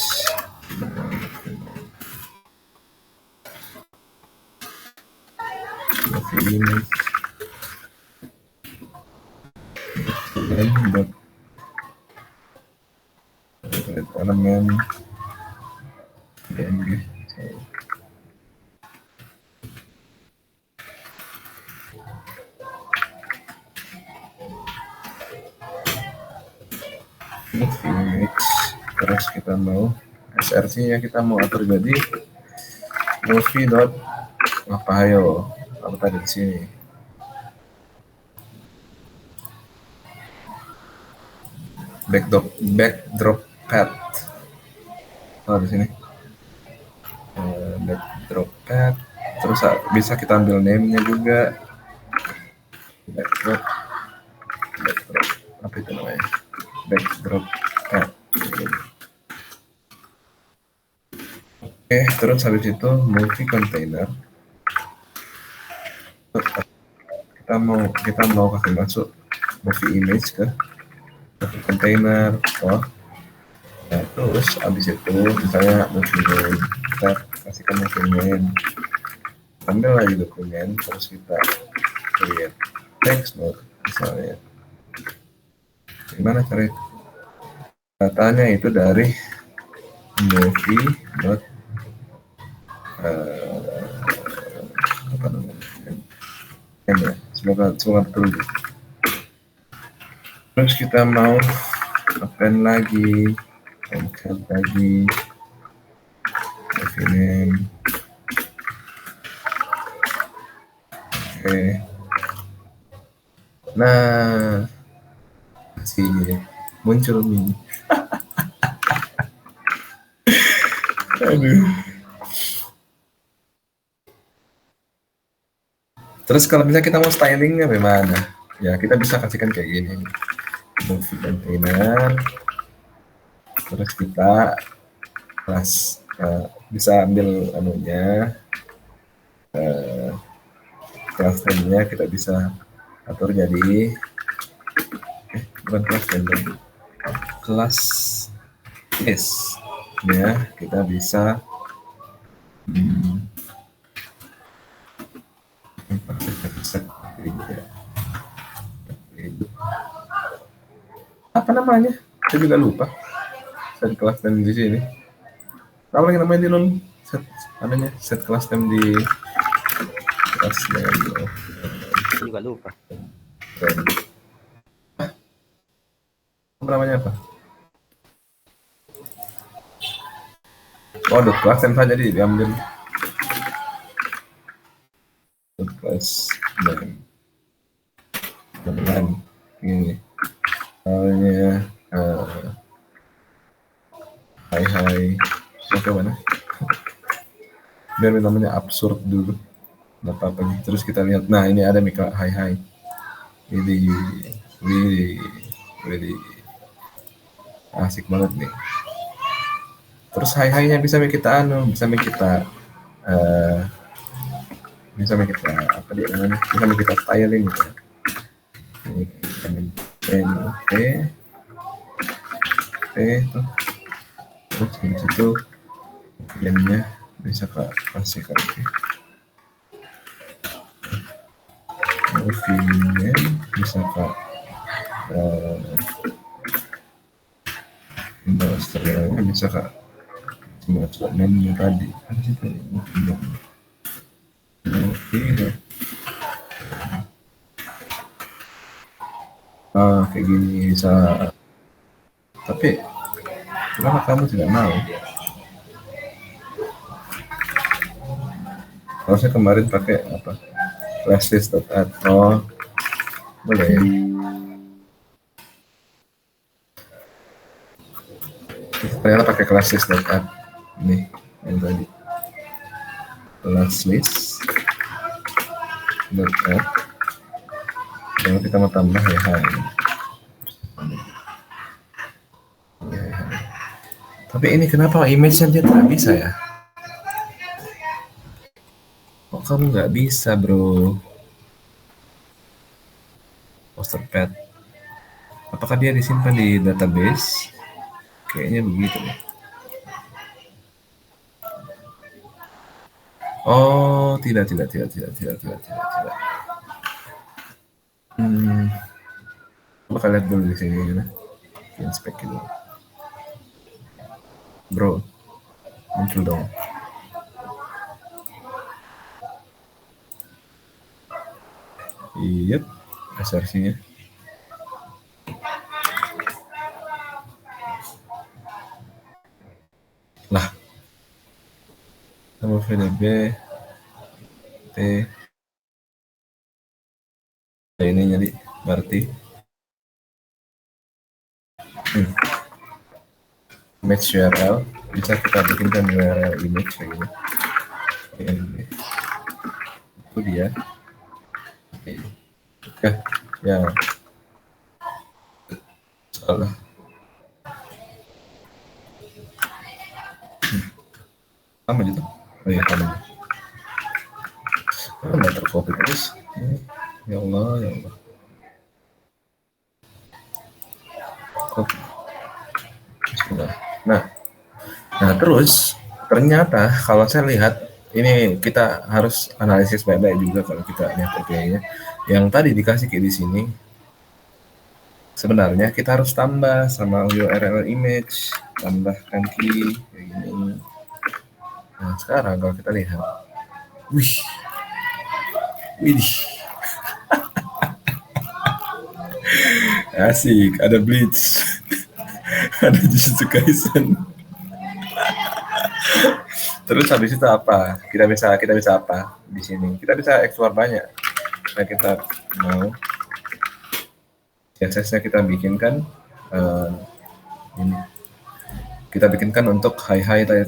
elemen png image terus kita mau src nya kita mau atur jadi movie dot apa ayo apa tadi di sini backdrop path di sini backdrop path terus bisa kita ambil name-nya juga backdrop apa itu namanya backdrop path. Oke, terus habis itu multi container kita mau kasih masuk movie image ke container nah, terus habis itu misalnya movie name kita kasihkan movie name ambil lagi dokumen terus kita create text mode misalnya gimana cara datanya itu dari movie dot apa namanya ya semoga betul terus kita mau append lagi insert lagi movie name oke nah masih muncul nih aduh. Terus kalau misalnya kita mau stylingnya bagaimana? Ya kita bisa kasihkan kayak gini. Movie container. Terus kita bisa ambil anunya. Kelas name-nya kita bisa atur jadi bukan kelas name, kelas S ya kita bisa apa namanya? Saya juga lupa. Set kelas name di sini. Apa yang namanya di non set kelas name di kelas name. Saya juga lupa. Apa namanya apa? Oh, dot class name saja diambil. Dot class name. Teman ini. Awalnya hai oke mana? biar namanya absurd dulu, nggak apa-apa nih. Terus kita lihat, nah ini ada mikro high, ini asik banget nih. Terus high-nya bisa kita bisa kita apa dia namanya, bisa kita styling gitu. Ini tuh. Terus di situ gamenya bisa kasih filmnya bisa industrialnya bisa menu tadi kan situ kayak gini bisa. Tapi kenapa kamu tidak mau? Harusnya kemarin pakai apa? Classlist.add. Oh, boleh. Ternyata pakai classlist.add. Nih, yang tadi. Classlist.add. Kalau kita mau tambah ya, tapi ini kenapa image-nya dia tak bisa ya? Kok kamu nggak bisa, bro? Poster pad. Apakah dia disimpan di database? Kayaknya begitu. Oh, tidak. Coba lihat dulu di sini ya. Inspect dulu. Bro, muncul dong. Iya, asarsinya. Lah, nama VDB T ini jadi berarti image URL bisa kita bikinkan URL image kayak gini. Itu dia. Ya salah. Sama gitu. Oh iya, sama. Nggak tercopy terus. Ya Allah. Copy. Nah terus ternyata kalau saya lihat ini kita harus analisis baik-baik juga kalau kita lihat API-nya. Yang tadi dikasih kayak di sini sebenarnya kita harus tambah sama URL image, tambahkan key kayak gini. Nah sekarang kalau kita lihat, wih, asik, ada Bleach, ada Jujutsu Kaisen. Terus habis itu apa? Kita bisa apa di sini? Kita bisa ekspor banyak. Nah kita mau CSS-nya kita bikinkan ini. Kita bikinkan untuk high tadi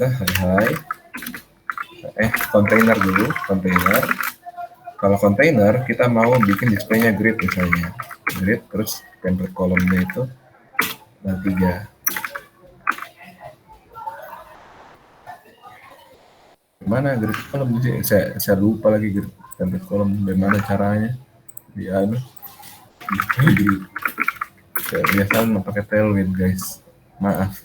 ya, kontainer dulu, kontainer. Kalau kontainer kita mau bikin display-nya grid misalnya, grid terus template kolomnya itu nah 3. Mana grid kolom sih? Saya lupa lagi grid template kolom bagaimana caranya di grid. Saya biasa pakai Tailwind guys, maaf.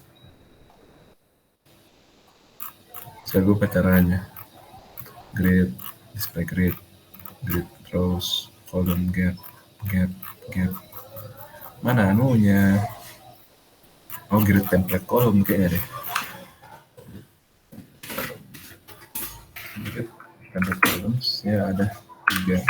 Saya lupa caranya. Grid, display grid rows, column, gap. Mana anunya? Oh, grid template column kayaknya deh. Grid template columns ya ada 3.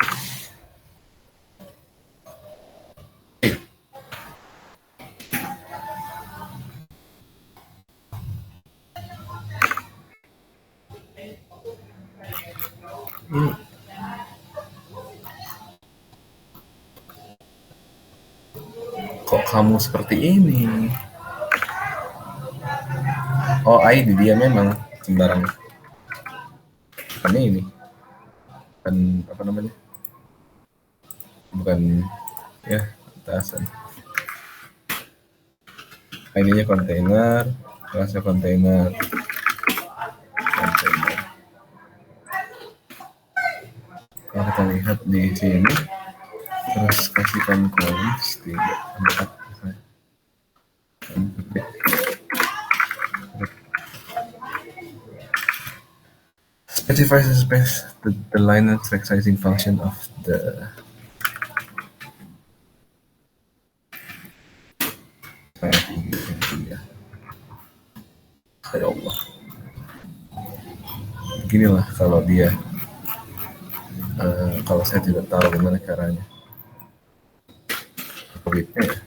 Ini kok kamu seperti ini? Oh, ID dia memang sembarang. ini kan apa namanya, bukan ya atasan, ininya kontainer, kelasnya kontainer. Kalau kita lihat di sini, terus kasihkan columns 3, 4, specify the line resizing function of the ya Allah, beginilah kalau dia kalau saya tidak tahu gimana caranya widthnya ya.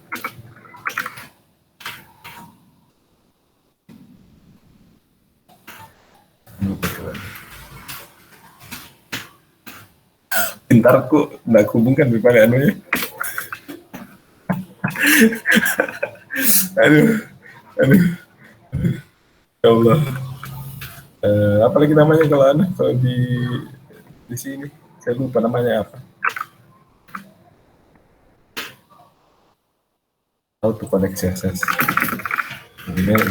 Pintar ku nggak hubungkan dipakai anunya. aduh ya Allah. Apa lagi namanya kalau di sini saya lupa namanya apa. How to connect CSS.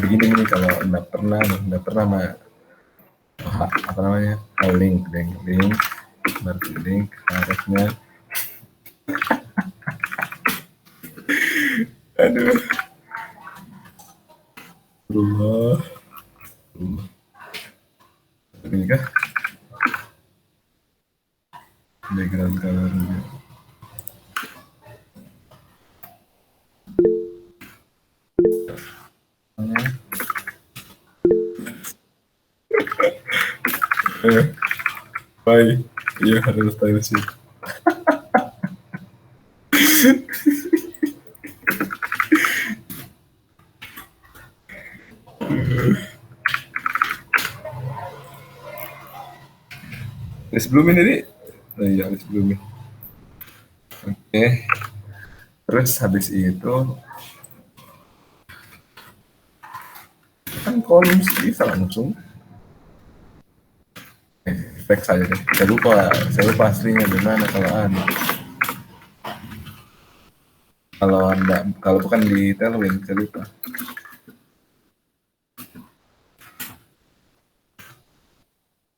Begini nih kalau nggak pernah apa namanya, link baru link harusnya. Aduh, Allah. Ini kah background colornya? Baik, iya harus tahu sih. List blooming ini, iya list blooming. Oke, terus habis itu kan columns bisa langsung. Teks aja deh. Saya lupa aslinya gimana kalau bukan di Tailwind, saya lupa.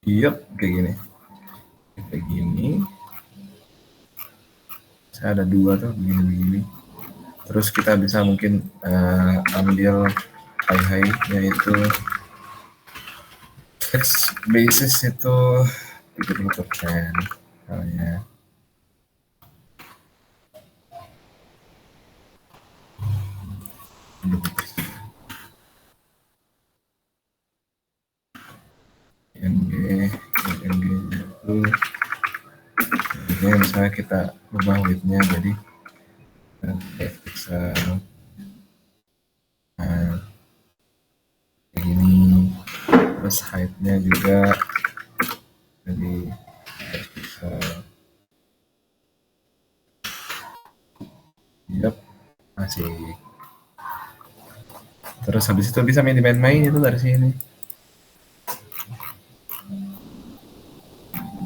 Iya, kayak gini. Saya ada 2 tuh, begini. Terus kita bisa mungkin ambil high-nya itu text basis itu 30% misalnya. ING itu misalnya kita ubah width-nya jadi bisa kayak gini. Terus height-nya juga jadi bisa masih. Terus habis itu bisa main itu dari sini.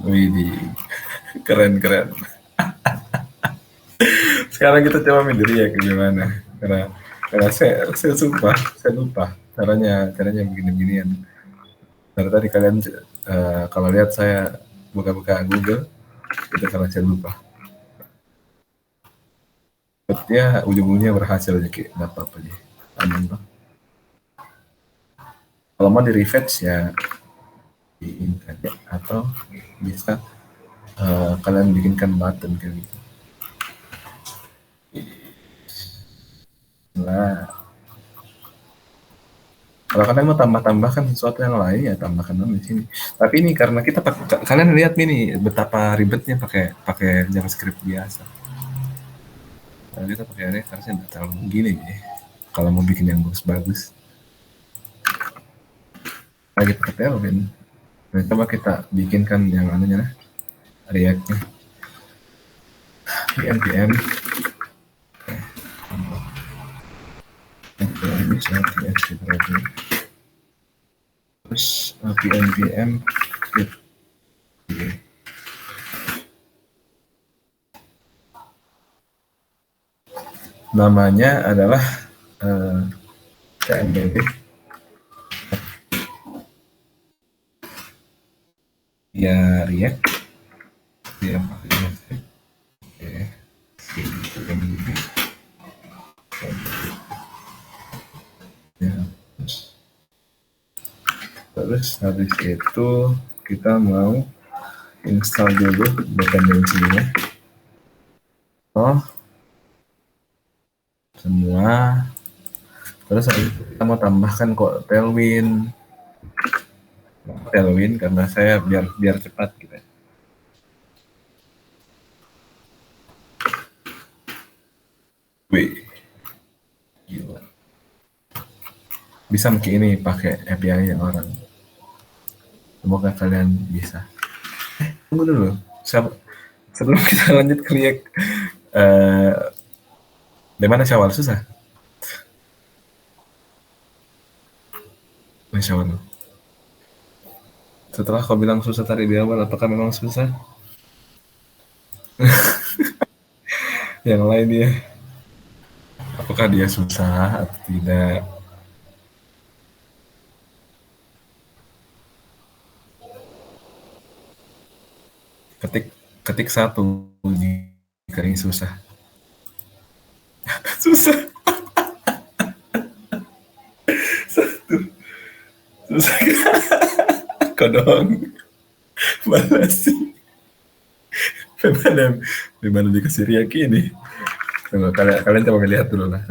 Widih, keren. Sekarang kita coba ya gimana, karena saya lupa caranya begini-beginian. Dari tadi kalian kalau lihat saya buka Google itu karena saya lupa. Ya ujung-ujungnya berhasil aja, nggak apa-apa deh, aman toh. Kalau mau di refresh ya di ini aja, atau bisa kalian bikinkan button kayak gitu. Nah, kalau kalian mau tambahkan sesuatu yang lain ya tambahkan di sini. Tapi ini karena kita kalian lihat nih betapa ribetnya pakai JavaScript biasa. Kalau kita pakai React harusnya nggak terlalu gini nih. Kalau mau bikin yang bagus. Nah, kita pakai Tailwind. Nah, coba kita bikinkan yang anunya React-nya. npm terus npm git namanya adalah KMBB ya React dia pakai KMBB ya. Terus habis itu kita mau install dulu dependensinya. Oh, semua. Terus kita mau tambahkan kok Tailwind karena saya biar cepat gitu. Wih, gila. Bisa mungkin ini pakai API yang orang. Semoga kalian bisa. Tunggu dulu. Sebelum kita lanjut ke React, di mana Syawal susah? Syawal. Setelah kau bilang susah tadi di awal, apakah memang susah? Yang lain dia, apakah dia susah atau tidak? Ketik satu jika ini susah. Susah. Satu. Susah. Kau dong. Balas sih. Bagaimana dikasih riak ini? Tunggu, kalian coba melihat dulu lah.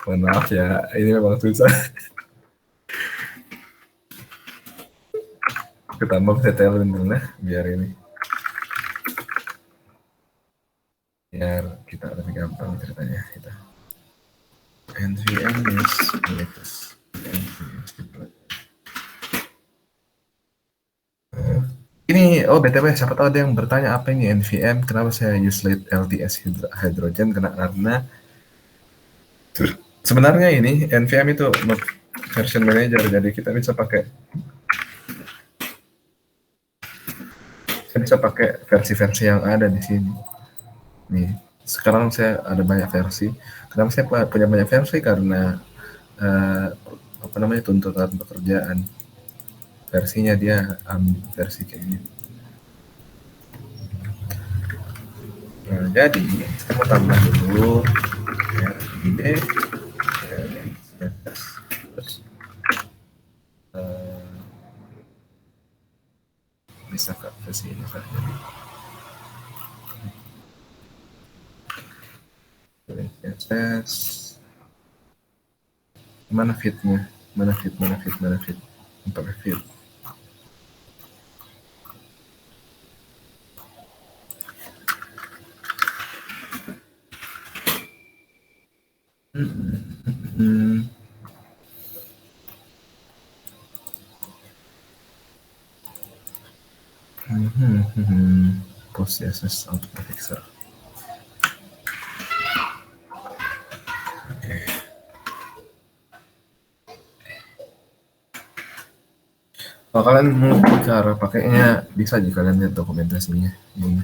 Mohon maaf ya, ini memang susah. Ketambah setelin dulu lah, biar kita lebih gampang ceritanya. NVM is latest. Ini, BTW, siapa tahu ada yang bertanya apa ini NVM, kenapa saya use LTS hydrogen, karena sebenarnya ini NVM itu version manager, jadi kita bisa pakai versi-versi yang ada di sini. Nih, sekarang saya ada banyak versi. Kenapa saya punya banyak versi? Karena tuntutan pekerjaan. Versinya dia versi kayak gini. Nah, jadi saya mau tambah dulu ya, ini bisa ke versi ini saja. Tes mana fitnya? Mana fit untuk fit. Post CSS auto fixer. Kalau kalian mau cara pakainya, bisa aja kalian lihat dokumentasinya. Ini.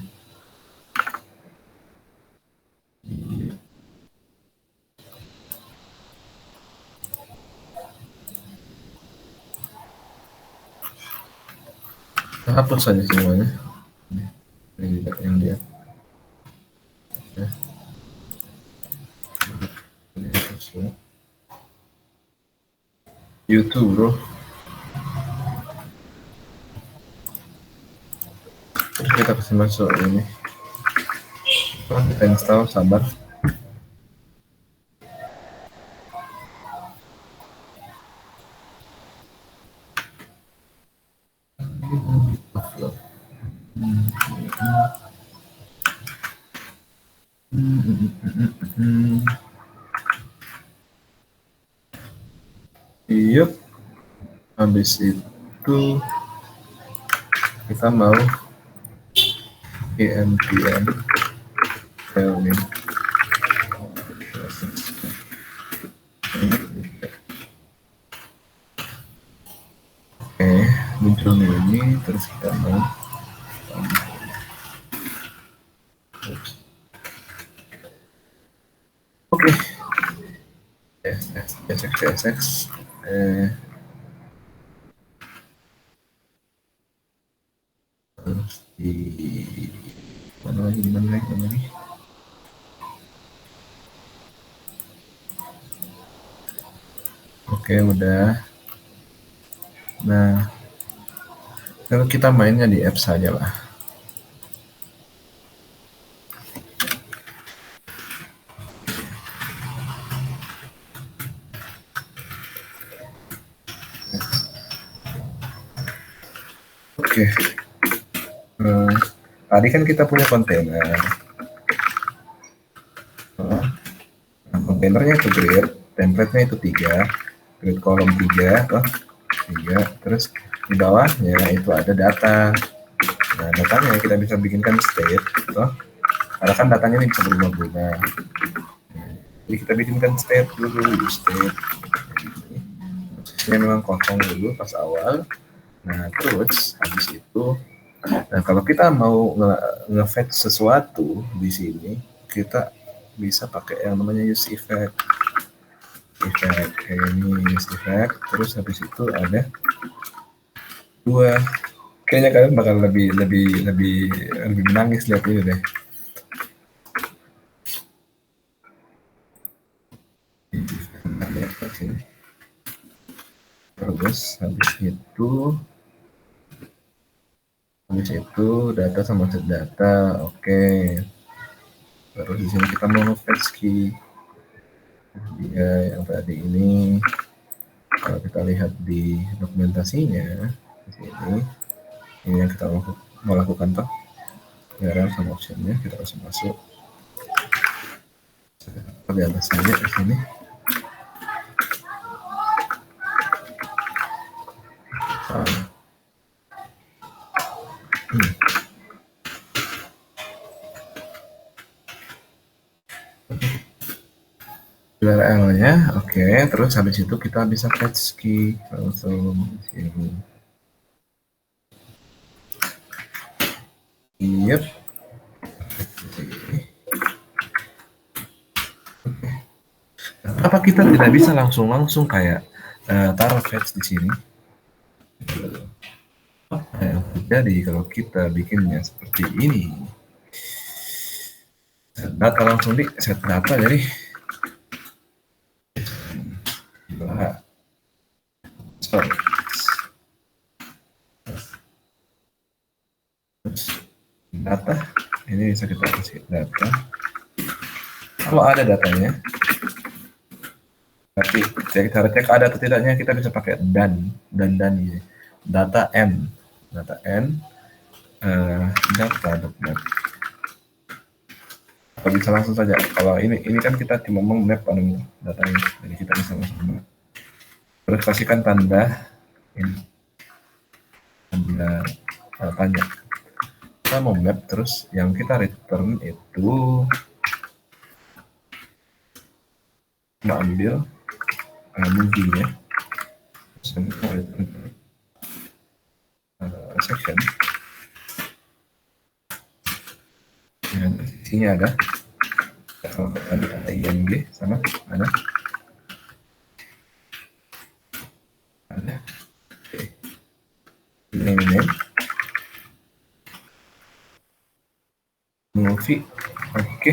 Hapus saja semuanya. Ini yang dia. Ya. YouTube, bro. Terus kita kasih masuk ini. Kita install, sabar. Yuk, habis itu kita mau npm Tailwind. Oke, muncul ini, terus kita mau Oke. CSX. Terus di mana lagi? Oke, udah. Nah, kalau kita mainnya di apps saja lah. Oke. Tadi kan kita punya kontainer. Nah, kontainernya itu grid, template-nya itu 3, grid kolom 3, toh 3, terus di bawahnya itu ada data. Nah, datanya kita bisa bikinkan state, toh. Karena kan datanya ini bisa berubah-ubah. Jadi kita bikinkan state dulu, state. Ini memang kosong dulu pas awal. Nah, terus habis itu, nah kalau kita mau nge-fetch sesuatu di sini, kita bisa pakai yang namanya use effect kayak ini, use effect. Terus habis itu ada dua, kayaknya kalian bakal lebih menangis lihat ini deh. Terus habis itu data sama set data, oke. Terus di sini kita mau fetch key dia yang tadi ini. Kalau kita lihat di dokumentasinya di sini, ini yang kita mau lakukan toh, URL sama optionnya kita harus masuk. Kita lihat saja di sini. URL-nya, oke. Terus habis itu kita bisa fetch key langsung di sini. Yep. Apa kita tidak bisa langsung kayak taruh fetch di sini? Yang terjadi kalau kita bikinnya seperti ini, data langsung di set data, jadi data ini bisa kita kasih data. Kalau ada datanya, tapi cara cek ada atau tidaknya kita bisa pakai dan ini data n data dokumen. Atau bisa langsung saja. Kalau ini kan kita cuma mau map datanya, jadi kita bisa langsung map. Terus kasihkan tanda ini, tanda tanya. Kita mau map, terus yang kita return itu kita ambil movie-nya, section, dan isinya ada img sama ada ini movie, oke.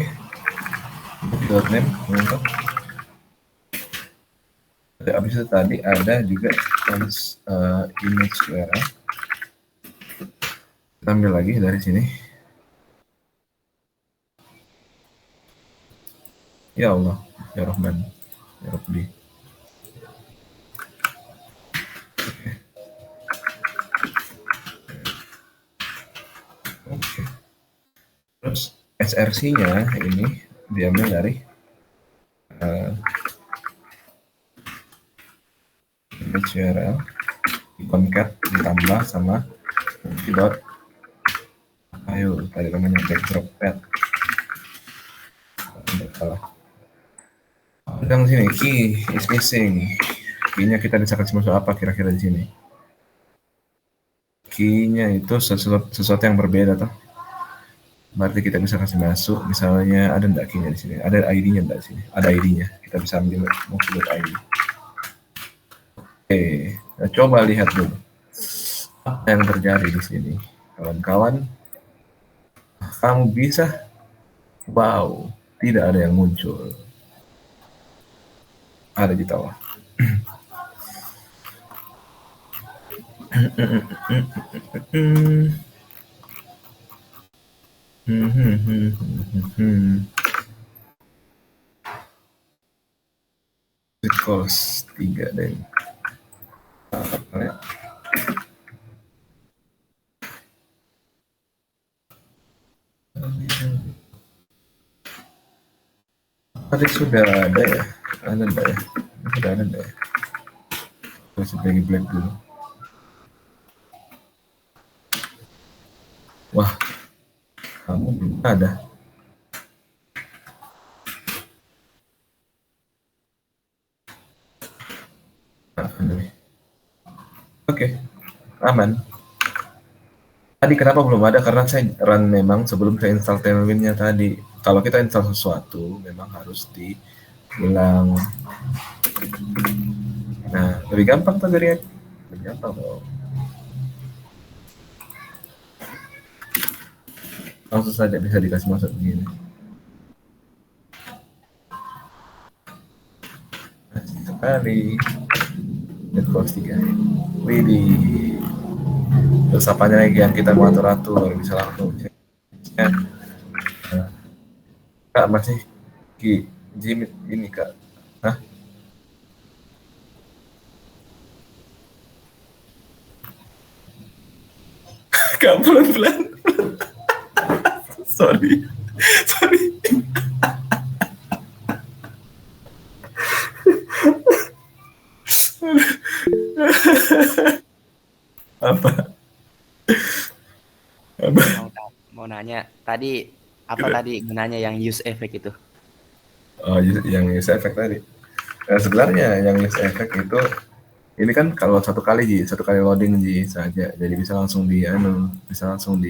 .name untuk habis itu tadi ada juga image URL. Kita ambil lagi dari sini. Ya Allah, ya Rahman, ya Rabbi. Oke. Terus src-nya ini diambil dari image URL, concat ditambah sama dot, ayo tadi namanya backdrop pad. Salah. Yang sini key is missing. Key-nya kita bisa kasih masuk apa kira-kira di sini? Key-nya itu sesuatu yang berbeda toh. berarti kita bisa kasih masuk, misalnya ada enggak key-nya di sini, ada ID-nya enggak di sini, ada ID-nya, kita bisa ambil monkey.id. Oke, kita coba lihat dulu apa yang terjadi di sini, kawan-kawan. Kamu bisa, wow, tidak ada yang muncul, ada di bawah. Calls 3 deh. Tadi sudah ada ya? Ada enggak ya? Sudah ada enggak ya? Terus bagi black dulu. Wah, kamu belum ada. Oke, aman. Tadi kenapa belum ada? Karena saya run memang sebelum saya install Tailwind-nya tadi. Kalau kita install sesuatu, memang harus diulang. Nah, lebih gampang tuh dari lebih gampang loh. Langsung saja bisa dikasih masuk begini. Asik sekali. Network 3. Widih. Terus apanya lagi yang kita mau atur-atur, bisa langsung ya. Kak masih Jimit ini Kak. Hah? Kak pelan-pelan. Sorry. Apa? Mau nanya tadi apa tadi gunanya yang use effect itu? Oh, yang use effect tadi. Nah, sebenarnya yang use effect itu ini kan kalau satu kali loading saja, jadi bisa langsung bisa langsung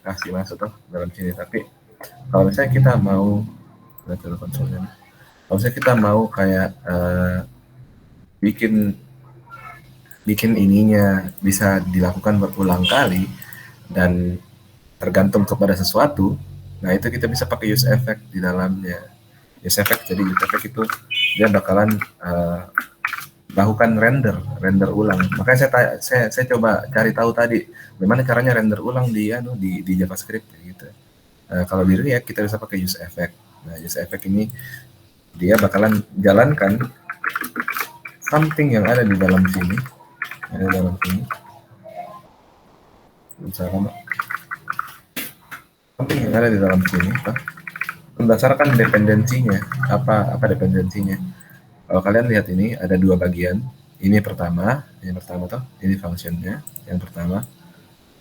kasih masuk tuh dalam sini. Tapi kalau misalnya kita mau konsolnya, kalau misalnya kita mau kayak bikin ininya bisa dilakukan berulang kali dan tergantung kepada sesuatu, nah itu kita bisa pakai use effect di dalamnya. Use effect, jadi use effect itu dia bakalan lakukan render ulang. Makanya saya coba cari tahu tadi gimana caranya render ulang di JavaScript gitu. Kalau di React kita bisa pakai use effect. Nah, use effect ini dia bakalan jalankan something yang ada di dalam sini. Misalkan something yang ada di dalam sini, berdasarkan dependensinya. Apa dependensinya? Kalau kalian lihat ini ada dua bagian. Ini yang pertama tuh, ini functionnya. Yang pertama,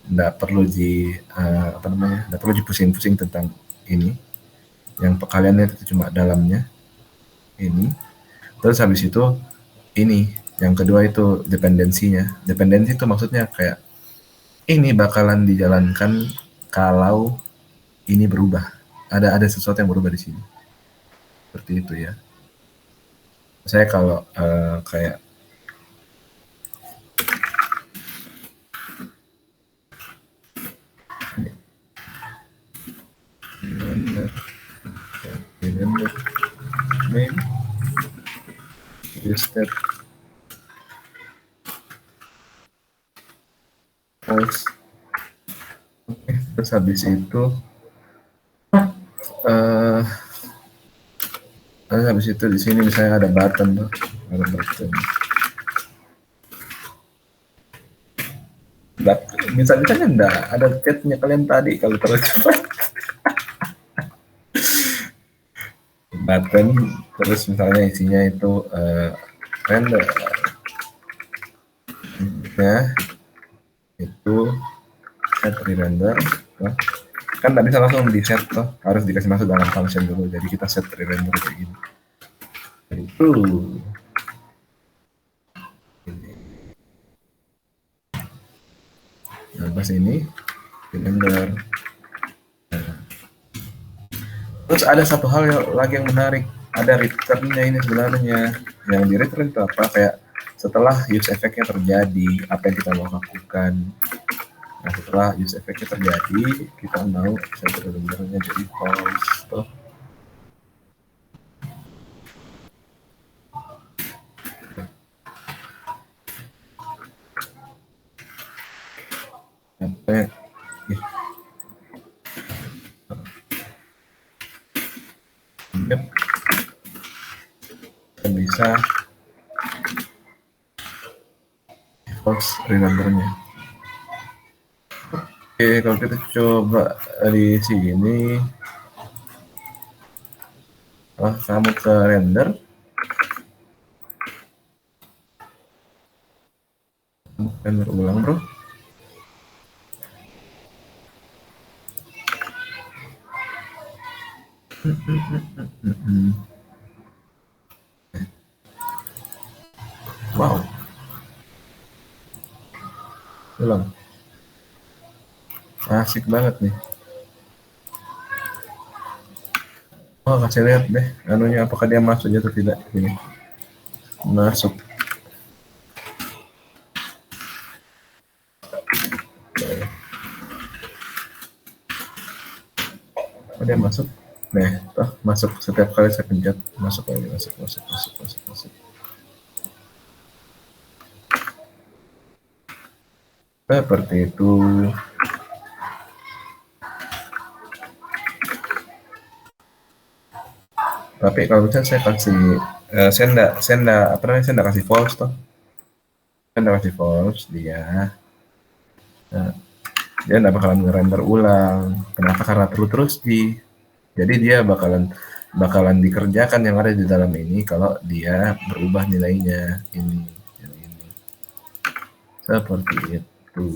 nggak perlu nggak perlu pusing-pusing tentang ini. Yang kalian lihat itu cuma dalamnya ini. Terus habis itu ini, yang kedua itu dependensinya. Dependensi itu maksudnya kayak ini bakalan dijalankan kalau ini berubah. Ada sesuatu yang berubah di sini. Seperti itu ya. Saya kalau kayak name step false. Oke, terus habis itu habis itu di sini misalnya ada button tuh, ada button. Misalnya enggak ada chatnya kalian tadi kalau terlalu cepat. Button terus misalnya isinya itu render ya itu set render kan nggak bisa langsung di set tuh, harus dikasih masuk dalam function dulu, jadi kita set render kayak gini. Jadi itu nah pas ini render Terus ada satu hal lagi yang menarik, ada returnnya ini sebenarnya. Yang di return itu apa? Kayak setelah use effect-nya terjadi, apa yang kita mau lakukan. Nah, setelah use effect-nya terjadi, kita mau sebenarnya jadi false. Tuh. Sampai kita bisa false remember-nya. Oke, kalau kita coba di sini, kamu ke render, render ulang bro. Wow, ulang. Asik banget nih. Oh, kasih lihat deh, anunya apakah dia masuk atau tidak ini. Masuk. Oh, dia masuk. Nah, masuk setiap kali saya pencet, masuk lagi, masuk. Seperti itu. Tapi kalau misalnya saya kasih, saya enggak kasih false toh. Saya enggak kasih false dia. Nah, dia enggak bakalan ngerender ulang. Kenapa? Karena terus jadi dia bakalan dikerjakan yang ada di dalam ini kalau dia berubah nilainya ini. Seperti itu.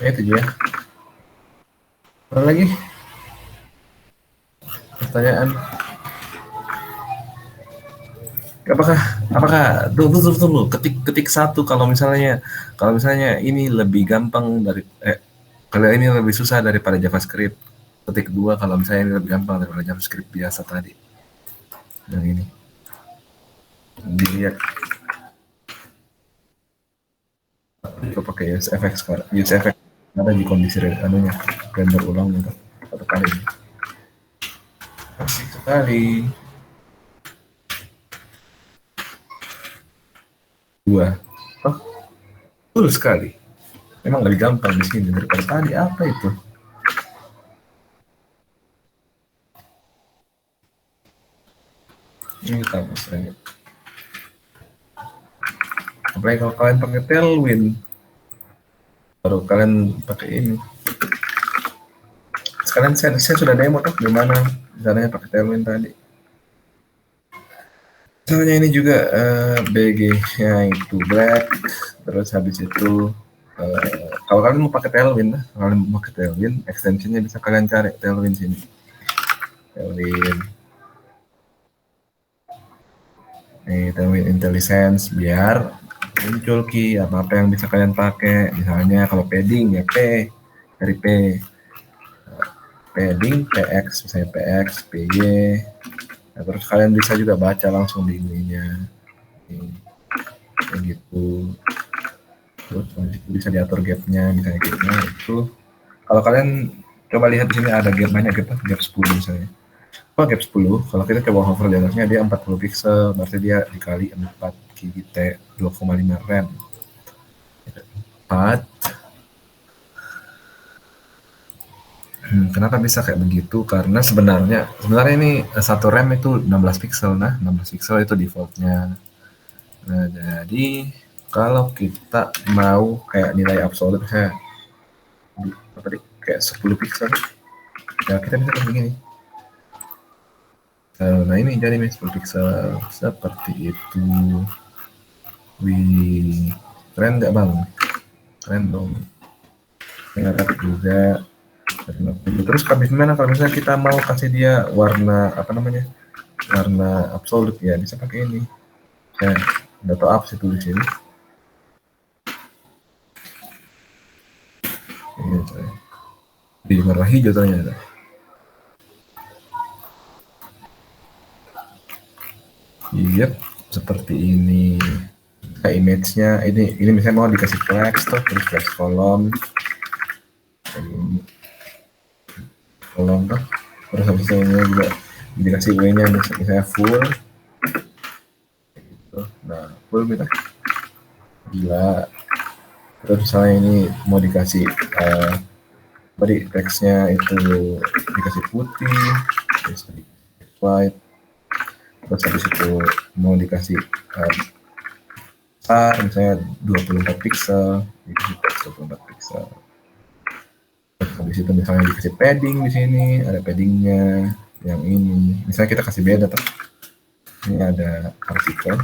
Itu dia. Apa lagi? Pertanyaan. Apakah tunggu ketik satu kalau misalnya ini lebih gampang dari kalau ini lebih susah daripada JavaScript. Ketik 2 kalau misalnya ini lebih gampang daripada JavaScript biasa tadi. Yang ini. Dilihat. Coba pakai use effect sekarang. Use effect ada di kondisi anunya render ulang gitu satu kali. Asik sekali. 2. Oh, betul sekali. Memang lebih gampang di sini daripada tadi. Apa itu? Ini kita misalnya. Apalagi kalau kalian pakai Tailwind, baru kalian pakai ini. Sekarang saya sudah demo tuh gimana caranya pakai Tailwind tadi. Misalnya ini juga BG-nya itu black, terus habis itu kalau kalian mau pakai Tailwind, extensionnya bisa kalian cari Tailwind sini. Tailwind IntelliSense biar muncul apa yang bisa kalian pakai. Misalnya kalau padding ya P dari P, padding PX, misalnya PX, PY. Nah, terus kalian bisa juga baca langsung di ininya, kayak gitu. Terus bisa diatur gapnya, misalnya gapnya itu. Kalau kalian coba lihat di sini ada gap banyak gap 10 misalnya. Gap 10, kalau kita coba hover di atasnya dia 40 pixel, berarti dia dikali 4 GB 2,5 RAM. 4. Kenapa bisa kayak begitu? Karena sebenarnya ini satu RAM itu 16 pixel. Nah, 16 pixel itu defaultnya. Nah, jadi kayak nilai absolut kayak kayak 10 pixel. Ya kita bisa kayak begini. Nah ini jadi 10 pixel seperti itu. Wih, keren nggak bang? Keren dong. Nggak juga. Terus gimana kalau misalnya kita mau kasih dia warna apa namanya? Warna absolut ya bisa pakai ini. Ya, data up sih tulis ini. Ini di warna hijau ternyata. Iya, seperti ini. Kayak image-nya ini misalnya mau dikasih flex tuh, terus flex kolom. Kolom tuh. Terus habis itu ini juga dikasih W-nya misalnya full. Nah, full kita. Gila. Terus misalnya ini mau dikasih tadi teksnya itu dikasih putih, terus white. Terus habis itu mau dikasih besar misalnya 24 pixel, dikasih teks 24 pixel. Terus habis itu misalnya dikasih padding di sini, ada paddingnya yang ini. Misalnya kita kasih beda tuh. Ini ada artikel.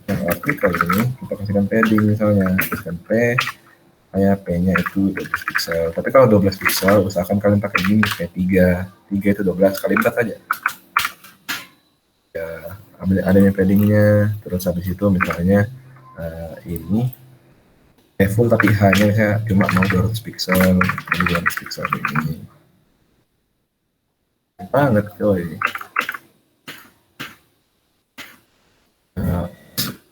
Yang artikel ini kita kasihkan padding misalnya, kasihkan P. Kayak P-nya itu 12 pixel. Tapi kalau 12 pixel, usahakan kalian pakai gini kayak 3 itu 12 kali 4 aja. Ya, adanya paddingnya. Terus habis itu misalnya ini full tapi hanya saya cuma mau 200 pixel, jadi 200 pixel begini. Banget coy.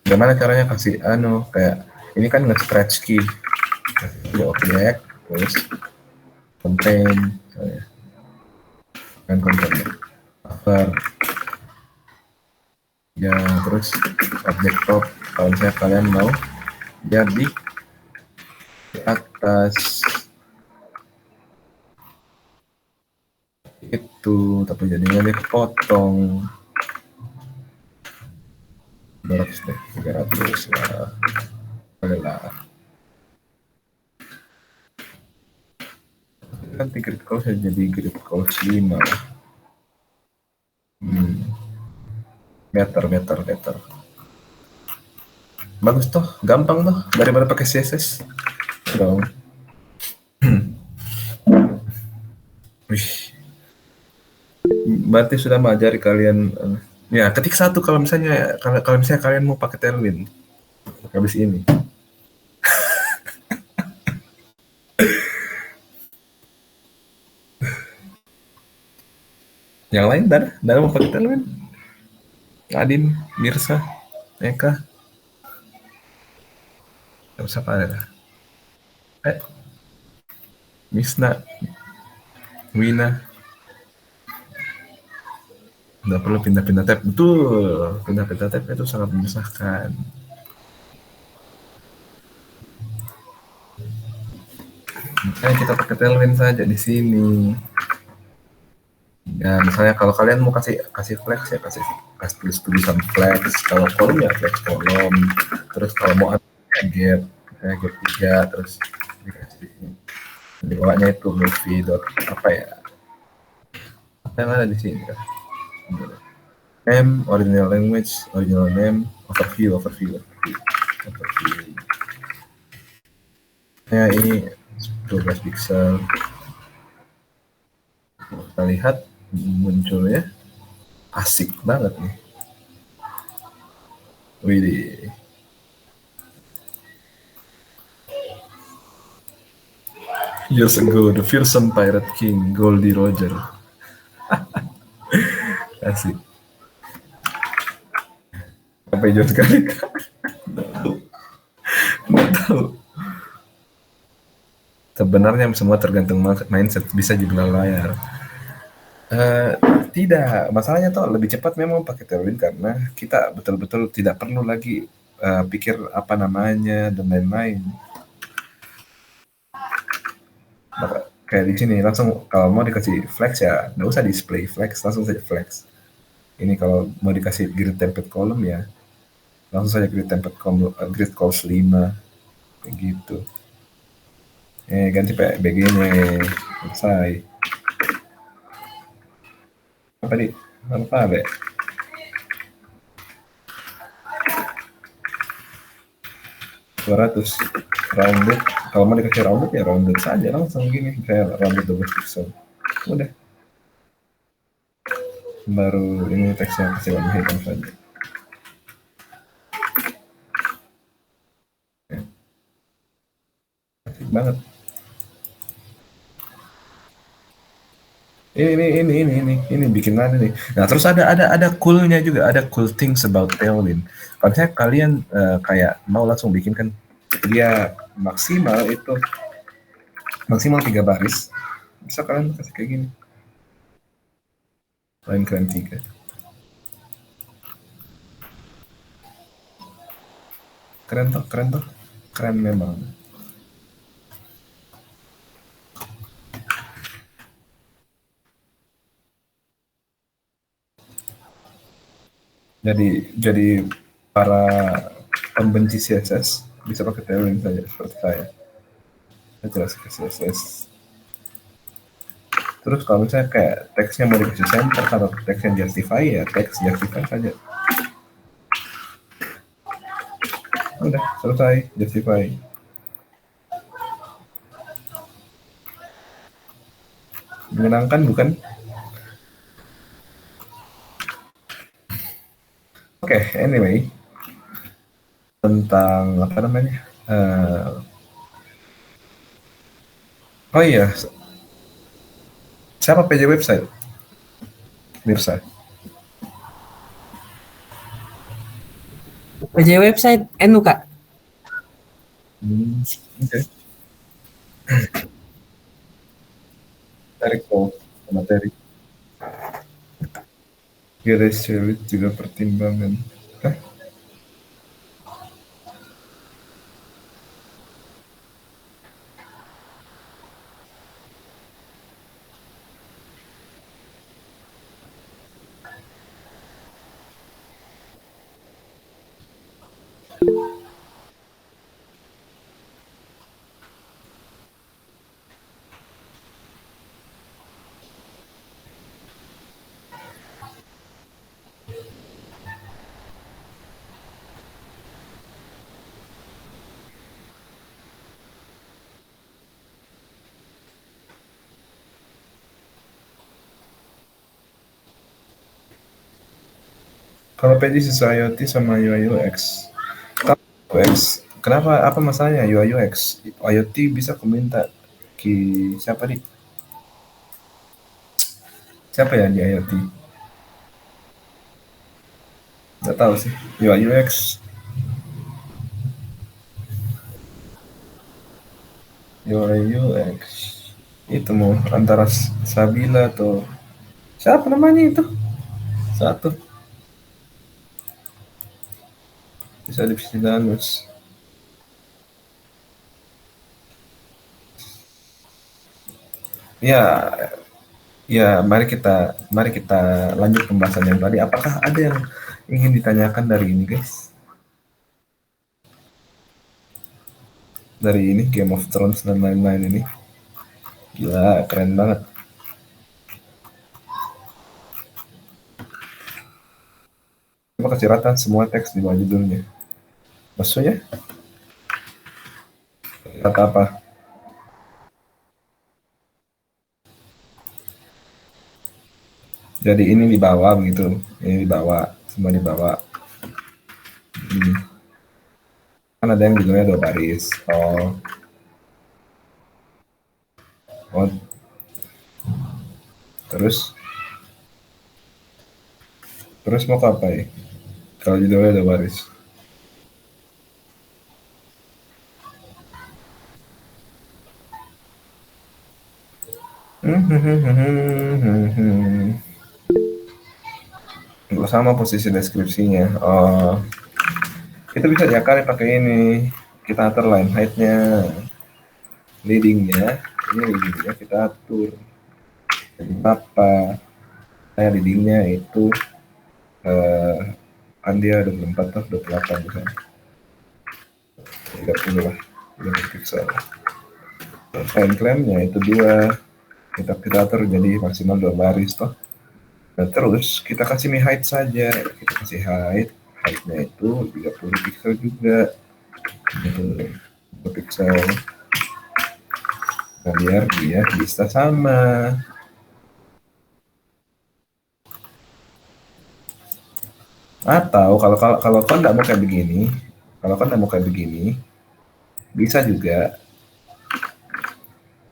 Gimana caranya kasih kayak ini kan nge-stretch key. Objek terus contain kan contain buffer ya, terus objek top kalau misalnya kalian mau jadi di atas itu, tapi jadinya dia kepotong 200 deh, 300 lah, boleh lah. Nanti grid cost jadi grid cost 5. Meter. Bagus toh, gampang toh, daripada pakai CSS. Dong. Wih. Berarti sudah mengajari kalian. Ya, ketik 1 kalau misalnya kalian mau pakai Tailwind. Habis ini. Yang lain Dara mau pakai Tailwind? Adin, Mirsa, Eka. Terus apa ada? Misna, Wina. Nggak perlu pindah-pindah tab. Betul, pindah-pindah tab itu sangat menyusahkan. Makanya kita pakai Tailwind saja di sini. Ya, misalnya kalau kalian mau kasih flex ya kasih tulisan flex. Kalau kolom ya flex kolom. Terus kalau mau ada gap 3 terus dikasih di bawahnya itu movie apa ya? Apa yang ada di sini kan? Name, original language, original name, overview. Ya ini 12 pixel. Kita lihat munculnya asik banget nih. Widih. Years ago, the fearsome pirate king Goldie Roger. Asik. Sampai jauh sekali. Nggak tahu. Sebenarnya semua tergantung mindset, bisa juga layar. Tidak, masalahnya tuh lebih cepat memang pakai Tailwind karena kita betul-betul tidak perlu lagi pikir apa namanya dan lain-lain. Maka, kayak di sini langsung kalau mau dikasih flex ya nggak usah display flex, langsung saja flex. Ini kalau mau dikasih grid template column ya langsung saja create template grid calls 5 kayak gitu. Ganti BG-nya, selesai. Apa di alfabet? $200 rounded. Kalau mau dikasih rounded ya rounded saja langsung gini, kayak rounded double pixel. Udah. Baru ini teksnya kasih warna hitam saja. Asik banget. Ini bikin mana nih. Nah, terus ada coolnya juga, ada cool things about Tailwind. Kalau saya kalian kayak mau langsung bikin kan, dia maksimal 3 baris. Bisa kalian kasih kayak gini. Lain keren 3. Keren tuh. Keren memang. Jadi para pembenci CSS bisa pakai Tailwind saja seperti saya. Saya jelas ke CSS. Terus kalau misalnya kayak teksnya mau dikasih center, kalau teksnya justify ya teks justify saja. Udah selesai, justify. Menyenangkan bukan? Oke, anyway, tentang apa namanya? Oh iya, siapa PJ website? Mirsa. PJ website NU Kak. Oke. Tarik materi. Kira sulit juga pertimbangan. Hah? Kalau PJ sisa IoT sama UI UX. UX, kenapa? Apa masalahnya UI UX? IoT bisa aku minta siapa nih? Siapa ya di IoT? Nggak tahu sih. UI UX. UI UX. Itu mau antara Sabila atau siapa namanya itu? Satu. Bisa divisi Danus. Ya, mari kita lanjut pembahasan yang tadi. Apakah ada yang ingin ditanyakan dari ini, guys? Dari ini Game of Thrones dan lain-lain ini. Gila, keren banget. Coba kasih rata semua teks di bawah judulnya. Maksudnya? Rata apa? Jadi ini di bawah begitu. Ini di bawah, semua di bawah. Kan ada yang judulnya 2 baris. Oh. Terus mau apa ya? Kalau judulnya 2 baris. Sama posisi deskripsinya. Oh, itu bisa diakali pakai ini. Kita atur line height-nya, leading-nya. Ini leading-nya kita atur. Jadi apa? Leading-nya itu Andia 24 atau 28 misalnya. 30 lah, 30 pixel. Fine claimnya itu 2, kita atur jadi maksimal 2 baris toh. Nah, terus kita kasih nih height saja, kita kasih heightnya itu 30 pixel juga, 30 pixel. Nah, biar dia bisa sama. Atau kalau kan nggak mau kayak begini, bisa juga.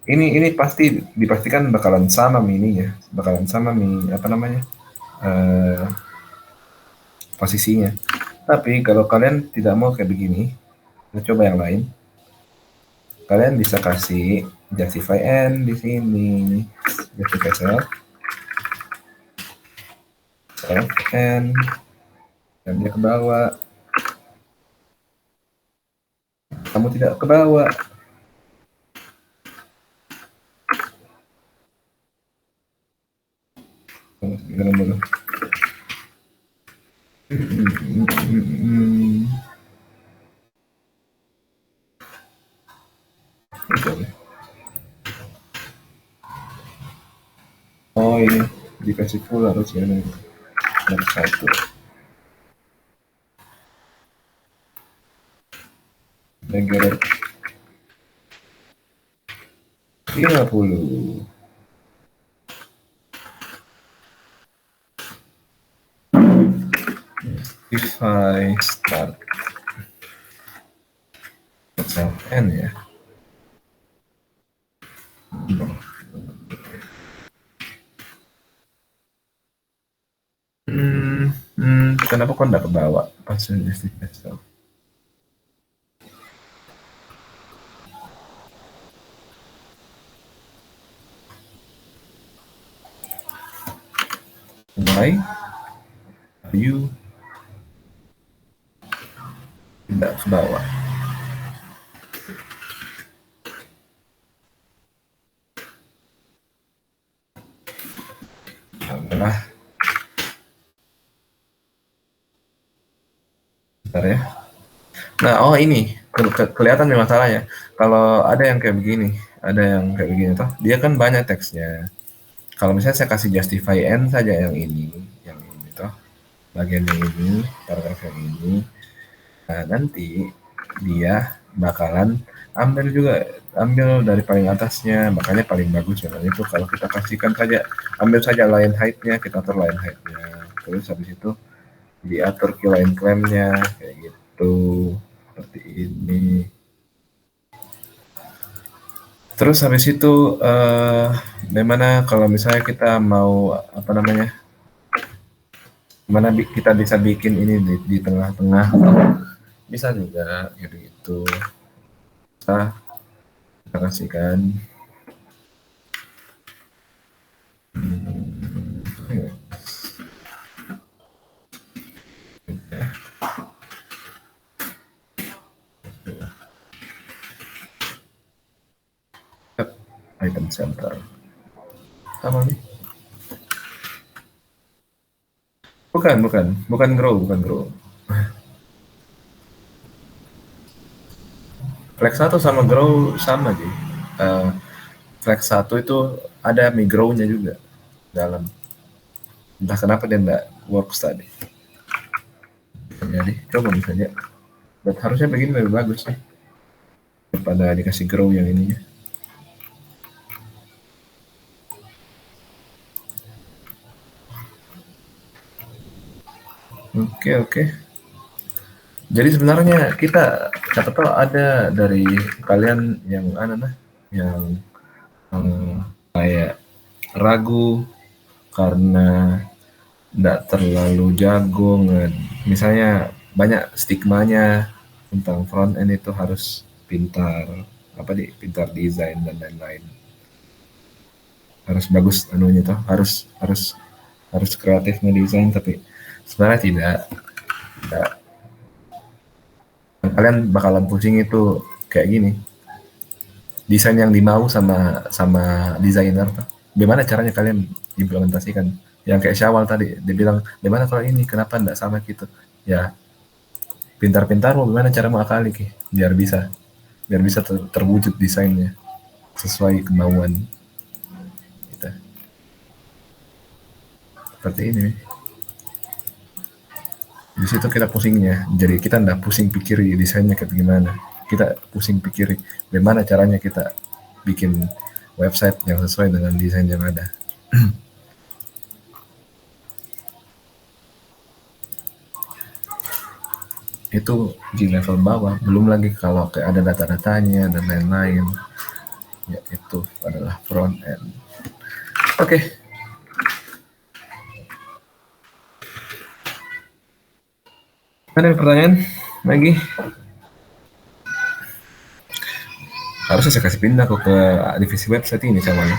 Ini pasti dipastikan bakalan sama mininya, posisinya. Tapi kalau kalian tidak mau kayak begini, kita coba yang lain. Kalian bisa kasih justify n di sini, justify self n, dan dia ke bawah. Kamu tidak ke bawah. Dulu. Oh, ini dikasih full harusnya nih. Nomor 1. Negara 50. If I start self n ya. Kenapa kok nggak kebawa pas investigasi? Why are you tidak ke bawah? Adalah bentar ya. Nah, ini kelihatan nih masalahnya. Kalau ada yang kayak begini, toh, dia kan banyak teksnya. Kalau misalnya saya kasih justify n saja yang ini toh, bagian yang ini, paragraf yang ini, nah nanti dia bakalan ambil dari paling atasnya, makanya paling bagus sebenarnya itu kalau kita kasihkan saja, ambil saja line height-nya, kita atur line height-nya, terus habis itu diatur ke line claim-nya kayak gitu, seperti ini. Terus habis itu bagaimana kalau misalnya kita mau mana kita bisa bikin ini di tengah-tengah, bisa juga gitu. Kita kasihkan item center sama nih. Bukan grow. Flex 1 sama grow sama sih. Flex 1 itu ada migrow-nya juga dalam. Entah kenapa dia enggak works tadi. Jadi coba misalnya. Dan harusnya begini lebih bagus sih. Daripada dikasih grow yang ininya. Oke. Jadi sebenarnya kita catat ada dari kalian yang yang kayak ragu karena tidak terlalu jago, misalnya banyak stigmanya tentang front end itu harus pintar desain dan lain-lain, harus bagus harus kreatif ngedesain, tapi sebenarnya tidak. Kalian bakalan pusing itu kayak gini, desain yang dimau sama desainer tuh. Bagaimana caranya kalian implementasikan? Yang kayak Syawal tadi, dia bilang, bagaimana kalau ini, kenapa enggak sama gitu? ya pintar-pintar mau gimana cara mengakali Ki, biar bisa terwujud desainnya sesuai kemauan kita. Seperti ini. Di situ kita pusingnya. Jadi kita nggak pusing pikir desainnya kayak gimana. Kita pusing pikir bagaimana caranya kita bikin website yang sesuai dengan desain yang ada. Itu di level bawah, belum lagi kalau kayak ada data-datanya dan lain-lain, ya itu adalah front end. Oke. Ada pertanyaan lagi? Harusnya saya kasih pindah kok ke divisi website ini sama